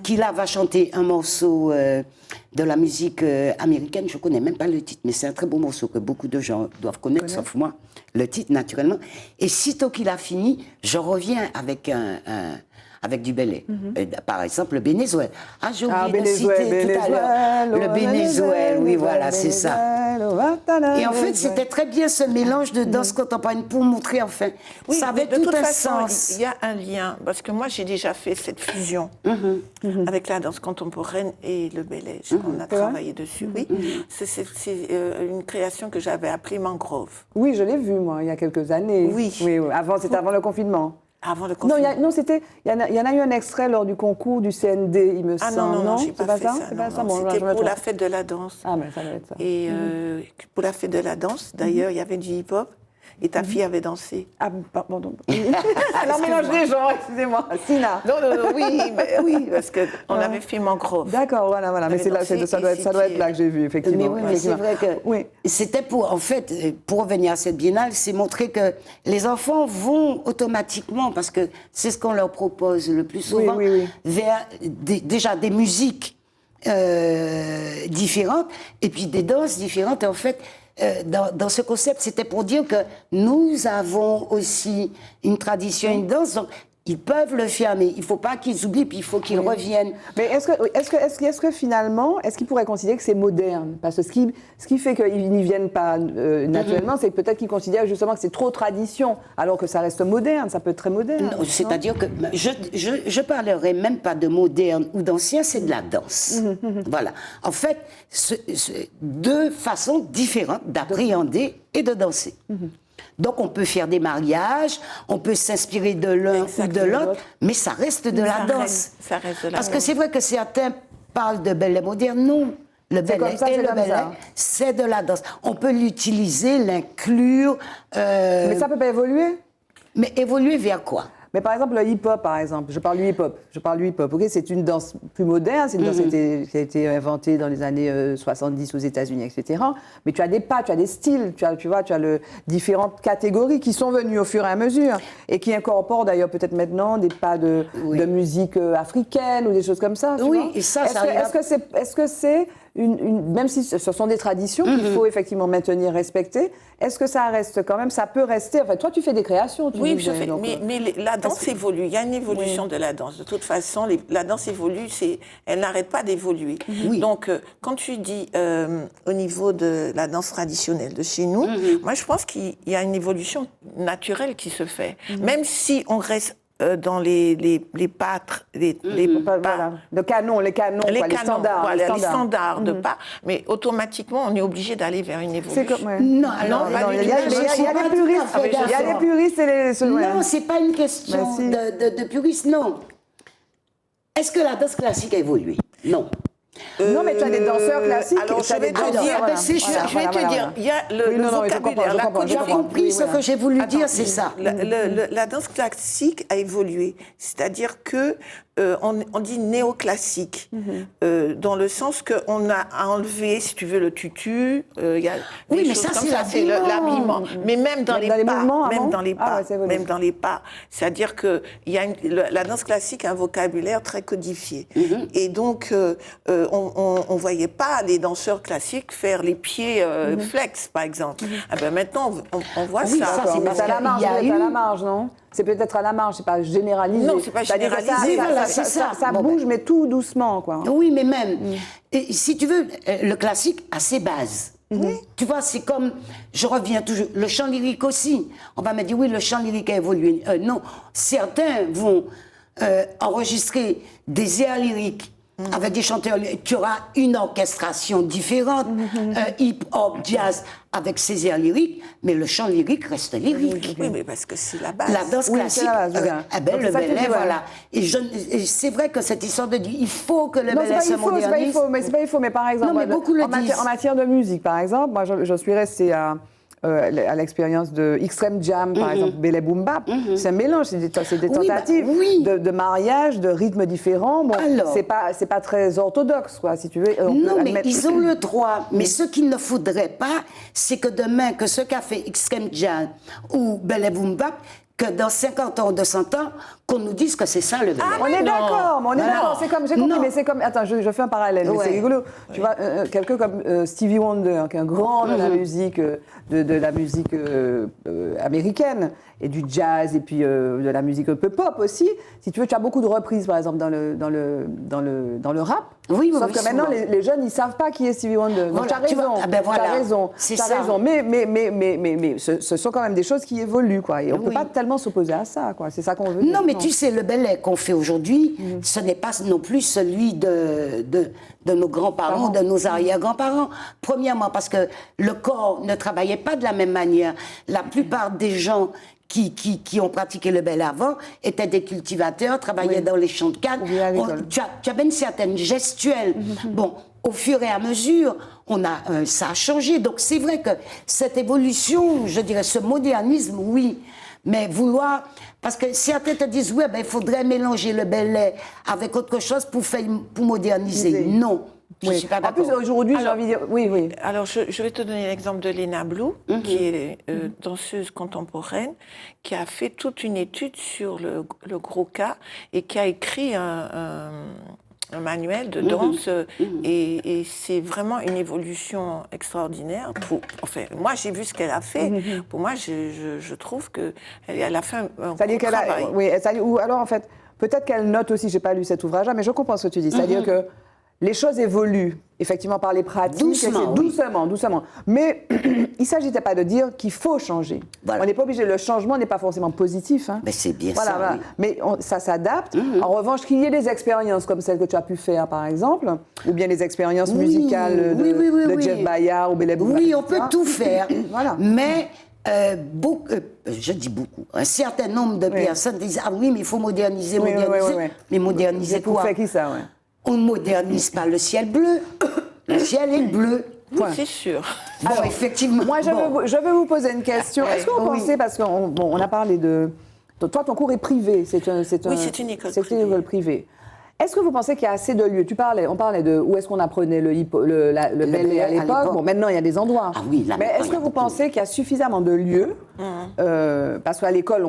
qui là va chanter un morceau de la musique américaine, je ne connais même pas le titre, mais c'est un très beau morceau que beaucoup de gens doivent connaître, sauf moi, le titre naturellement. Et sitôt qu'il a fini, je reviens avec du ballet. Par exemple, le Bénézouel. Ah, j'ai oublié de citer tout à l'heure. Le Bénézouel, oui, voilà, c'est ça. Et en fait, c'était très bien ce mélange de danse contemporaine pour montrer, enfin, oui, ça avait tout un sens. Il y a un lien, parce que moi, j'ai déjà fait cette fusion avec la danse contemporaine et le ballet. On a travaillé dessus, oui. C'est une création que j'avais appelée Mangrove. Oui, je l'ai vue, moi, il y a quelques années. Oui. C'était avant le confinement. Avant le confinement. Il y en a eu un extrait lors du concours du CND, il me semble. Non, j'ai pas fait ça. C'était pour la fête de la danse. Ah, mais ça doit être ça. Et pour la fête de la danse, d'ailleurs, il y avait du hip-hop. Et ta fille avait dansé. Ah, pardon. Alors, mélange les gens, excusez-moi. Sina. Non, oui, parce qu'on avait fait Mangrove. D'accord, voilà. Mais ça doit être là que j'ai vu, effectivement. Mais c'est vrai que c'était pour, en fait, pour revenir à cette biennale, c'est montrer que les enfants vont automatiquement, parce que c'est ce qu'on leur propose le plus souvent, vers déjà des musiques différentes, et puis des danses différentes, et en fait, dans ce concept, c'était pour dire que nous avons aussi une tradition, une danse, donc ils peuvent le faire, mais il ne faut pas qu'ils oublient, puis il faut qu'ils reviennent. Mais est-ce que finalement, est-ce qu'ils pourraient considérer que c'est moderne? Parce que ce qui fait qu'ils n'y viennent pas naturellement, c'est peut-être qu'ils considèrent justement que c'est trop tradition, alors que ça reste moderne, ça peut être très moderne. C'est-à-dire que je ne parlerai même pas de moderne ou d'ancien, c'est de la danse. Voilà. En fait, deux façons différentes d'appréhender et de danser. Donc, on peut faire des mariages, on peut s'inspirer de l'un ou de l'autre, mais ça reste de la danse. Ça reste de la Parce que c'est vrai que certains parlent de ballet moderne. Non, le ballet c'est de la danse. On peut l'utiliser, l'inclure. Mais ça peut pas évoluer. Mais évoluer vers quoi? Mais par exemple, le hip-hop, par exemple, je parle du hip-hop. Okay, c'est une danse plus moderne, c'est une danse qui a été inventée dans les années 70 aux États-Unis, etc. Mais tu as des pas, tu as des styles, tu as différentes catégories qui sont venues au fur et à mesure et qui incorporent d'ailleurs peut-être maintenant des pas de musique africaine ou des choses comme ça. Oui, et ça, est-ce que c'est même si ce sont des traditions qu'il faut effectivement maintenir, respecter, est-ce que ça reste quand même, ça peut rester, enfin toi tu fais des créations, mais la danse évolue, il y a une évolution de la danse, de toute façon la danse évolue, elle n'arrête pas d'évoluer. Donc quand tu dis au niveau de la danse traditionnelle de chez nous, moi je pense qu'il y a une évolution naturelle qui se fait, même si on reste dans les pas, les canons, les standards. Les standards de pas, mais automatiquement, on est obligé d'aller vers une évolution. Non, il y a les puristes et les... Non, c'est pas une question de puristes, non. Est-ce que la danse classique a évolué? Non. Non, mais tu as des danseurs classiques. Alors, je vais te dire, il y a le vocabulaire, la codification. J'ai compris ce que j'ai voulu dire, c'est ça. La danse classique a évolué. C'est-à-dire que on dit néoclassique, dans le sens qu'on a enlevé, si tu veux, le tutu. Y a mais ça, c'est l'habillement. Mais même dans les pas, même dans les pas. C'est-à-dire que la danse classique a un vocabulaire très codifié. Et donc, on ne voyait pas les danseurs classiques faire les pieds flex, par exemple. Maintenant, on voit ça. C'est à la marge, non? C'est peut-être à la marge, c'est pas généralisé. Non, c'est pas généralisé. Ça bouge, mais tout doucement, quoi. Oui, mais même, et si tu veux, le classique a ses bases. Tu vois, c'est comme, je reviens toujours, le chant lyrique aussi. On va me dire, oui, le chant lyrique a évolué. Non, certains vont enregistrer des airs lyriques avec des chanteurs, tu auras une orchestration différente, hip-hop, jazz, avec ses airs lyriques, mais le chant lyrique reste lyrique. Oui, mais parce que c'est la base. La danse classique, le ballet, voilà. Et c'est vrai que cette histoire de dire, il faut que le ballet se modernise. C'est pas faux, mais par exemple, en matière de musique, par exemple, moi je suis restée à l'expérience de Extreme Jam, par exemple, Belly Boom Bap. C'est un mélange, c'est des tentatives de mariage, de rythmes différents. Bon, c'est pas très orthodoxe, quoi, si tu veux. Non, mais ils ont le droit. Mais ce qu'il ne faudrait pas, c'est que demain, que ce qu'a fait Extreme Jam ou Belly Boom Bap, que dans 50 ans, 200 ans, qu'on nous dise que c'est ça le belly. On est d'accord, c'est comme, j'ai compris, mais c'est comme, attends, je fais un parallèle, mais c'est rigolo. Tu vois, quelqu'un comme Stevie Wonder, qui est un grand de la musique, de la musique américaine, et du jazz, et puis de la musique un peu pop aussi. Si tu veux, tu as beaucoup de reprises, par exemple, dans le rap. Oui, sauf que maintenant, les jeunes, ils ne savent pas qui est Stevie Wonder. Donc, tu as raison. C'est ça. Raison. Mais ce sont quand même des choses qui évoluent, quoi. Et on ne peut pas tellement s'opposer à ça, quoi. C'est ça qu'on veut dire. Non, mais tu sais, le ballet qu'on fait aujourd'hui, ce n'est pas non plus celui de nos grands-parents, de nos arrière-grands-parents. Premièrement, parce que le corps ne travaillait pas de la même manière. La plupart des gens qui ont pratiqué le ballet avant étaient des cultivateurs, travaillaient dans les champs de canne. Tu avais une certaine gestuelle. Bon, au fur et à mesure, ça a changé. Donc c'est vrai que cette évolution, je dirais, ce modernisme, oui. Mais parce que certains te disent, oui, il faudrait mélanger le ballet avec autre chose pour moderniser. Non. Je ne suis pas d'accord. En plus, aujourd'hui, j'ai envie de dire... Oui. Alors, je vais te donner l'exemple de Lena Blue, qui est danseuse contemporaine, qui a fait toute une étude sur le gros cas et qui a écrit un manuel de danse. Et c'est vraiment une évolution extraordinaire. Moi, j'ai vu ce qu'elle a fait. Pour moi, je trouve qu'elle a fait un gros travail. Ou alors, en fait, peut-être qu'elle note aussi, je n'ai pas lu cet ouvrage-là, mais je comprends ce que tu dis. C'est-à-dire que les choses évoluent, effectivement, par les pratiques. Doucement. Mais il ne s'agissait pas de dire qu'il faut changer. Voilà. On n'est pas obligé. Le changement n'est pas forcément positif. Hein. Mais c'est bien ça. Oui. Mais ça s'adapte. En revanche, qu'il y ait des expériences comme celles que tu as pu faire, par exemple, ou bien les expériences musicales de Jeff Bayard ou Belly Boom Bap. Oui, on peut tout faire. Mais... je dis beaucoup, un certain nombre de personnes disent « Ah oui, mais il faut moderniser. Mais moderniser quoi ? Pour faire qui ça, On ne modernise pas le ciel bleu. Le ciel est bleu. Oui, c'est sûr. Alors, effectivement. Moi, je veux vous poser une question. Est-ce que vous pensez, parce qu'on a parlé de... Toi, ton cours est privé. C'est une école privée. Est-ce que vous pensez qu'il y a assez de lieux ? On parlait de où est-ce qu'on apprenait le ballet à l'époque. Bon, maintenant, il y a des endroits. Ah oui, là, mais est-ce que vous pensez qu'il y a suffisamment de lieux parce qu'à l'école,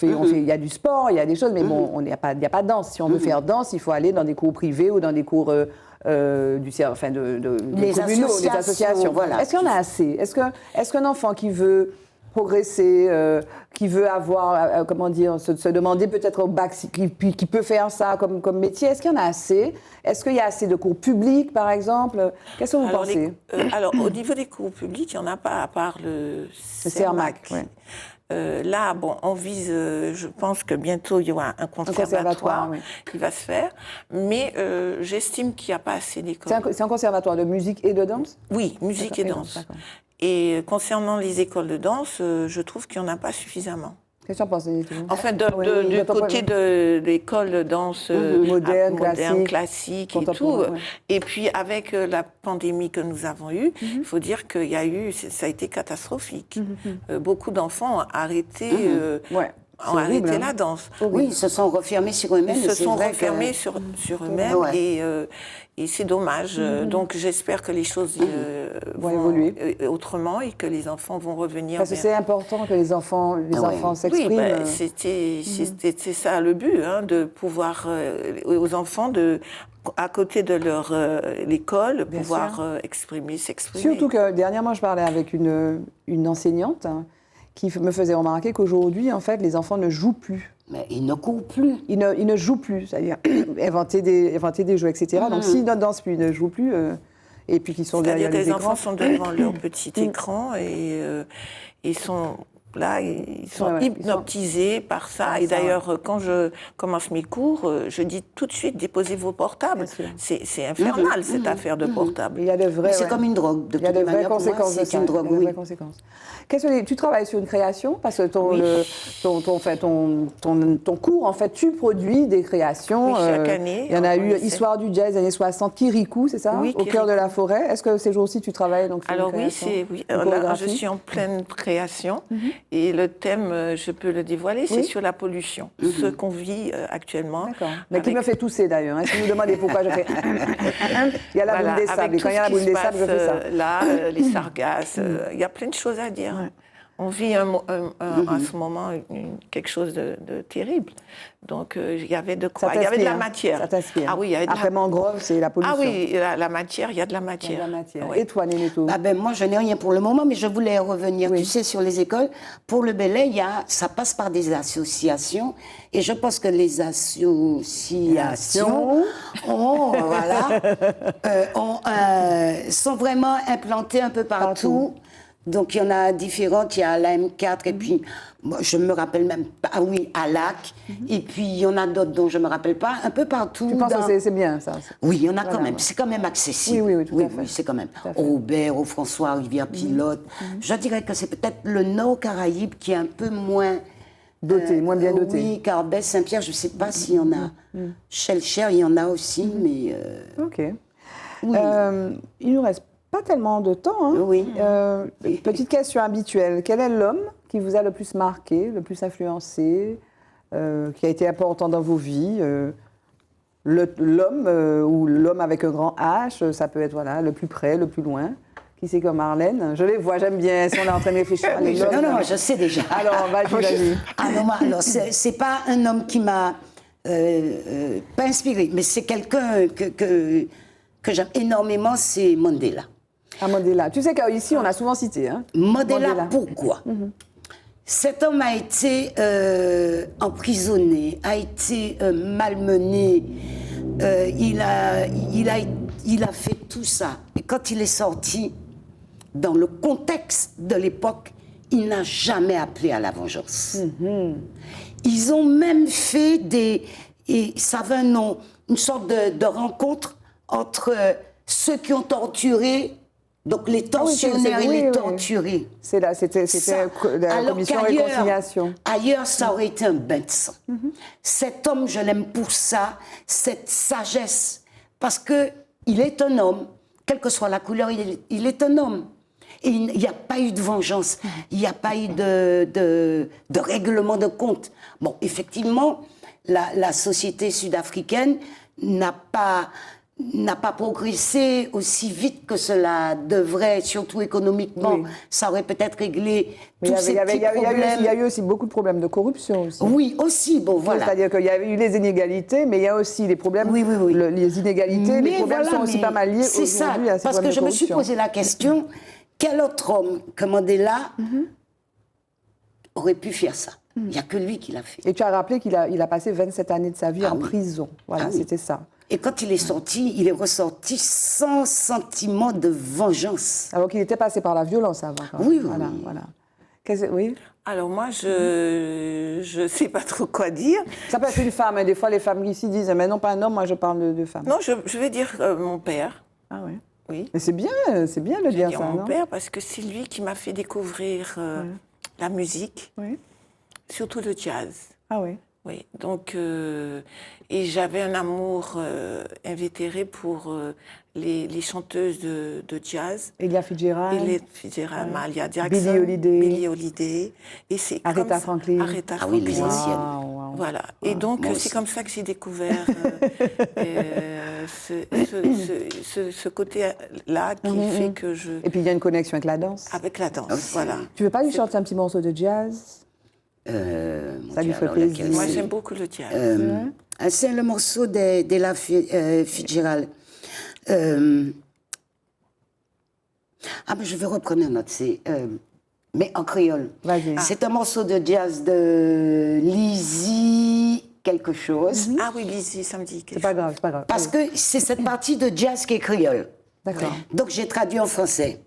il y a du sport, il y a des choses, mais bon, il n'y a pas de danse. Si on veut faire danse, il faut aller dans des cours privés ou dans des cours les communaux, les associations. Voilà. Est-ce qu'il y en a assez ? Est-ce qu'un enfant qui veut progresser, qui veut avoir, se demander peut-être au bac, qui peut faire ça comme métier. Est-ce qu'il y en a assez ? Est-ce qu'il y a assez de cours publics, par exemple ? Qu'est-ce que vous pensez ? Alors, au niveau des cours publics, il n'y en a pas, à part le CERMAC. Là, on vise, je pense que bientôt, il y aura un conservatoire qui va se faire, mais j'estime qu'il n'y a pas assez d'écoles. C'est un conservatoire de musique et de danse ? Oui, musique et danse. Et concernant les écoles de danse, je trouve qu'il n'y en a pas suffisamment. Qu'est-ce que tu en penses ? Enfin, du côté de l'école de danse moderne, classique et tout. Et puis, avec la pandémie que nous avons eue, il faut dire qu'il y a eu, ça a été catastrophique. Beaucoup d'enfants ont arrêté... ont arrêté la danse. Oui, ils se sont refermés sur eux-mêmes. Ils se sont refermés sur eux-mêmes et c'est dommage. Donc j'espère que les choses vont évoluer autrement et que les enfants vont revenir. Parce que c'est important que les enfants s'expriment. Oui, c'est ça le but, de pouvoir aux enfants à côté de leur l'école, pouvoir s'exprimer. Surtout que dernièrement, je parlais avec une enseignante qui me faisait remarquer qu'aujourd'hui, en fait, les enfants ne jouent plus. Mais ils ne courent plus. Ils ne jouent plus, c'est-à-dire inventer des jeux, etc. Donc s'ils ne dansent plus, ils ne jouent plus, et puis qu'ils sont derrière les écrans. C'est-à-dire que les enfants sont devant leur petit écran et là, ils sont hypnotisés par ça. Et d'ailleurs, quand je commence mes cours, je dis tout de suite, déposez vos portables. C'est infernal, cette affaire de portable. Il y a de vraies, c'est comme une drogue. Il y a de vraies conséquences de ça. C'est une drogue, oui. Tu travailles sur une création parce que ton cours, en fait, tu produis des créations. Oui, chaque année. Il y en a eu Histoire du jazz années 60, Kirikou, c'est ça? Oui, Au cœur de la forêt. Est-ce que ces jours-ci, tu travailles donc, sur Alors une création? oui. Là, je suis en pleine création et le thème, je peux le dévoiler, c'est sur la pollution, ce qu'on vit actuellement. D'accord. Mais qui me fait tousser d'ailleurs. Si vous me demandez pourquoi je fais... Il y a la boule des sables. Et quand il y a la boule des sables, je fais ça. Là, les sargasses, il y a plein de choses à dire. Ouais. On vit à ce moment quelque chose de terrible. Donc, il y avait de quoi. Il y avait de la matière. Ça t'inspire. Ah oui, il y avait de Après mangrove, c'est la pollution. Ah oui, la matière, il y a de la matière. Il y a de la matière. Ouais. Et toi, Nénéto? Moi, je n'ai rien pour le moment, mais je voulais revenir, tu sais, sur les écoles. Pour le Belay, ça passe par des associations. Et je pense que les associations sont vraiment implantées un peu partout. Donc, il y en a différentes. Il y a la M4, et puis, moi, je me rappelle même pas, à Lac. Et puis, il y en a d'autres dont je ne me rappelle pas, un peu partout. Tu penses que c'est bien, ça? Oui, il y en a quand même. C'est quand même accessible. Oui, tout à fait. Oui, c'est quand même. Au Robert, au François, Rivière-Pilote. Je dirais que c'est peut-être le Nord Caraïbe qui est un peu moins... doté, moins bien doté. Oui, Carbet, Saint-Pierre, je ne sais pas s'il y en a. Shellcher, il y en a aussi, mais... OK. Oui. Il nous reste pas tellement de temps. Hein. Oui. Petite question habituelle. Quel est l'homme qui vous a le plus marqué, le plus influencé, qui a été important dans vos vies? L'homme ou l'homme avec un grand H, ça peut être le plus près, le plus loin. Qui c'est comme Marlène? Je les vois, j'aime bien. Si on est en train de réfléchir à non, je sais déjà. Alors, vas-y. Alors, c'est pas un homme qui m'a pas inspiré, mais c'est quelqu'un que j'aime énormément, c'est Mandela. Ah, Mandela. Tu sais qu'ici, on a souvent cité. Hein? Mandela, pourquoi? Cet homme a été emprisonné, a été malmené, il a fait tout ça. Et quand il est sorti, dans le contexte de l'époque, il n'a jamais appelé à la vengeance. Ils ont même fait et ça avait un nom, une sorte de rencontre entre ceux qui ont torturé, donc les tortionnaires et les torturés. C'était la commission réconciliation. Ailleurs, ça aurait été un bain de sang. Cet homme, je l'aime pour ça, cette sagesse, parce qu'il est un homme, quelle que soit la couleur, il est un homme. Et il n'y a pas eu de vengeance, il n'y a pas eu de règlement de compte. Bon, effectivement, la société sud-africaine n'a pas progressé aussi vite que cela devrait, surtout économiquement. Oui. Ça aurait peut-être réglé tous ces petits problèmes. Il y a eu aussi beaucoup de problèmes de corruption aussi. Oui, aussi, bon, voilà. C'est-à-dire qu'il y a eu les inégalités, mais il y a aussi les problèmes, les inégalités, les problèmes sont aussi pas mal liés aujourd'hui à ces problèmes de corruption. Parce que je me suis posé la question, quel autre homme que Mandela aurait pu faire ça? Il n'y a que lui qui l'a fait. Et tu as rappelé qu'il a passé 27 années de sa vie en prison. Voilà, c'était ça. Et quand il est sorti, il est ressorti sans sentiment de vengeance. Alors qu'il était passé par la violence avant. Oui. Oui. Alors moi, je sais pas trop quoi dire. Ça peut être une femme. Des fois, les femmes ici disent « Mais non, pas un homme, moi je parle de femme. » Non, je vais dire mon père. Ah oui. Oui. Mais c'est bien de dire ça, mon père, parce que c'est lui qui m'a fait découvrir la musique, surtout le jazz. Ah oui. Oui, donc, et j'avais un amour invétéré pour les chanteuses de jazz. Ella Fitzgerald. Mahalia Jackson. Billie Holiday. Et c'est Aretha Franklin. Ah oui, les anciennes. Voilà. Et donc, c'est comme ça que j'ai découvert ce côté-là qui fait que je... Et puis, il y a une connexion avec la danse. Avec la danse, voilà. Tu veux pas lui chanter un petit morceau de jazz? Ça lui fait plaisir. Moi, j'aime beaucoup le jazz. C'est le morceau d'Ella Fitzgerald. Mais je vais reprendre un autre, mais en créole. C'est un morceau de jazz de Lizzie quelque chose. Ah oui, Lizzie, ça me dit quelque chose. C'est pas grave. Parce que c'est cette partie de jazz qui est créole. D'accord. Donc j'ai traduit en français.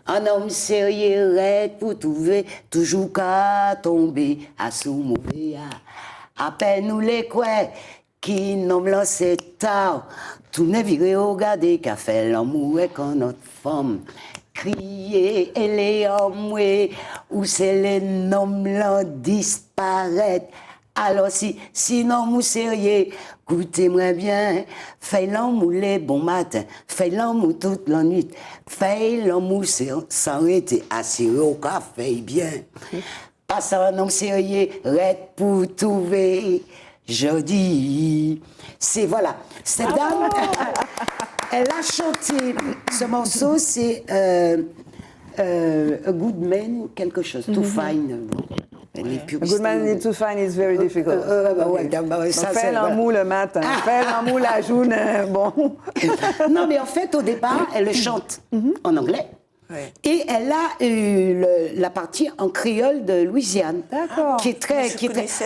Un homme sérieux, raide pour trouver, toujours qu'à tomber à sous mauvais. À peine nous les quoi, qui n'ont lancé tard. Tout n'est viré au garder qu'a fait l'amour avec notre femme. Crier et les hommes, où c'est les noms là disparaître. Alors si non mou sérieux, écoutez-moi bien, fais l'amour les bons matins, fais l'amour toute la nuit, fais l'amour sans arrêter, assis au café bien. Passe un homme sérieux, raide pour trouver, je dis. C'est voilà, cette dame, elle a chanté, ce morceau c'est A Good Man, quelque chose, Too Fine. A good man to find is very difficult. Fais l'amour le matin, fais l'amour la journée, bon. Non, mais en fait, au départ, elle le chante en anglais. Ouais. Et elle a eu la partie en créole de Louisiane. D'accord. Qui est très.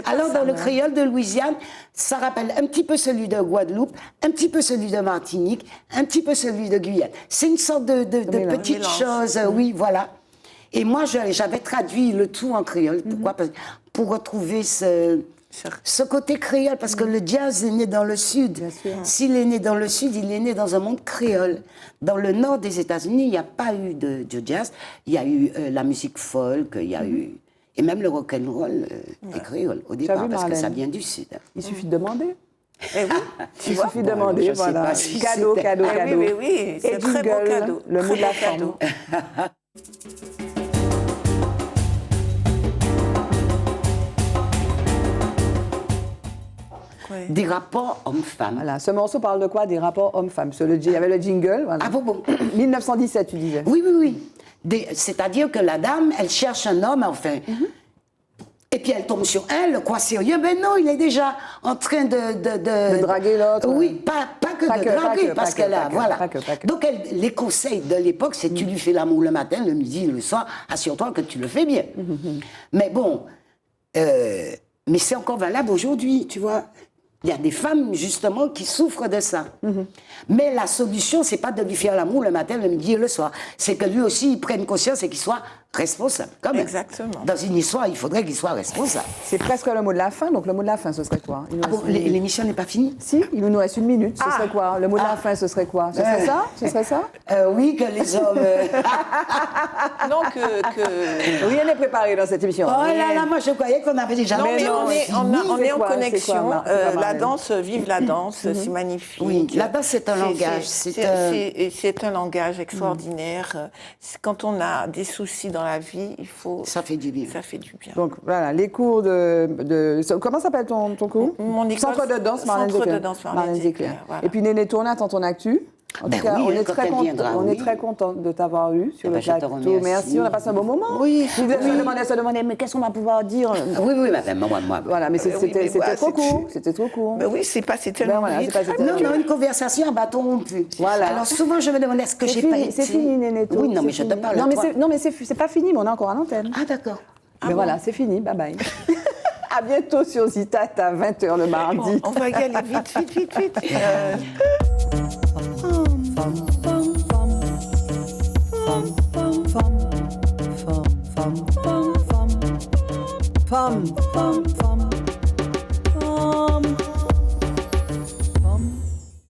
Alors, dans le créole de Louisiane, ça rappelle un petit peu celui de Guadeloupe, un petit peu celui de Martinique, un petit peu celui de Guyane. C'est une sorte de petite chose, oui, voilà. Et moi, j'avais traduit le tout en créole. Pourquoi? Pour retrouver ce côté créole, parce que le jazz est né dans le Sud. S'il est né dans le Sud, il est né dans un monde créole. Dans le nord des États-Unis, il n'y a pas eu de jazz. Il y a eu la musique folk, il y a eu... Et même le rock'n'roll est créole au départ, parce que ça vient du Sud. Il suffit de demander. Eh oui, il suffit de demander, voilà. Cadeau. Oui, c'est un très beau cadeau. Le mot de la femme. Des rapports hommes-femmes. Voilà, ce morceau parle de quoi? Des rapports hommes-femmes. Il y avait le jingle. Voilà. Ah bon 1917, tu disais. Oui. C'est-à-dire que la dame, elle cherche un homme, enfin. Et puis elle tombe sur un, le quoi sérieux? Ben non, il est déjà en train de draguer l'autre. Oui, pas que de draguer, parce qu'elle a. Voilà. Donc les conseils de l'époque, c'est tu lui fais l'amour le matin, le midi, le soir, assure-toi que tu le fais bien. Mais bon, mais c'est encore valable aujourd'hui, tu vois. Il y a des femmes, justement, qui souffrent de ça. Mais la solution, c'est pas de lui faire l'amour le matin, le midi et le soir. C'est que lui aussi, il prenne conscience et qu'il soit responsable. Quand même. Exactement. Dans une histoire, il faudrait qu'il soit responsable. C'est presque le mot de la fin, donc le mot de la fin, ce serait quoi? L'émission n'est pas finie? Si, il nous reste 1 minute, ce serait quoi? Le mot de la fin, ce serait quoi? Ce serait ça? Ce serait ça? Oui, que les hommes... Non, Rien n'est préparé dans cette émission. Oh là là, moi je croyais qu'on avait déjà... Non, mais on est en connexion. La danse, vive la danse, c'est magnifique. Oui, la danse, c'est un langage. C'est un langage extraordinaire. Quand on a des soucis dans la vie, il faut... Ça fait du bien. Ça fait du bien. Donc voilà, les cours de comment s'appelle ton cours? Mon école, Centre de danse Marlène Zecler. Voilà. Et puis Néné Tournat dans ton actu. En tout cas, on est très content de t'avoir eu sur le plateau. Merci, on a passé un bon moment. Oui. Je se demandais, mais qu'est-ce qu'on va pouvoir dire? Oui, moi. Voilà, mais c'était trop court. C'était trop court. Mais oui, c'est passé tellement vite. Non, une conversation à bâton rompu. Voilà. Alors souvent, je me demande, est-ce que j'ai pas été... C'est fini, Néné Tournat. Oui, non, mais je te parle. Non, mais c'est pas fini, mais on est encore à l'antenne. Ah, d'accord. Mais voilà, c'est fini. Bye bye. À bientôt sur Zita à 20h le mardi. On va y aller vite. Femme.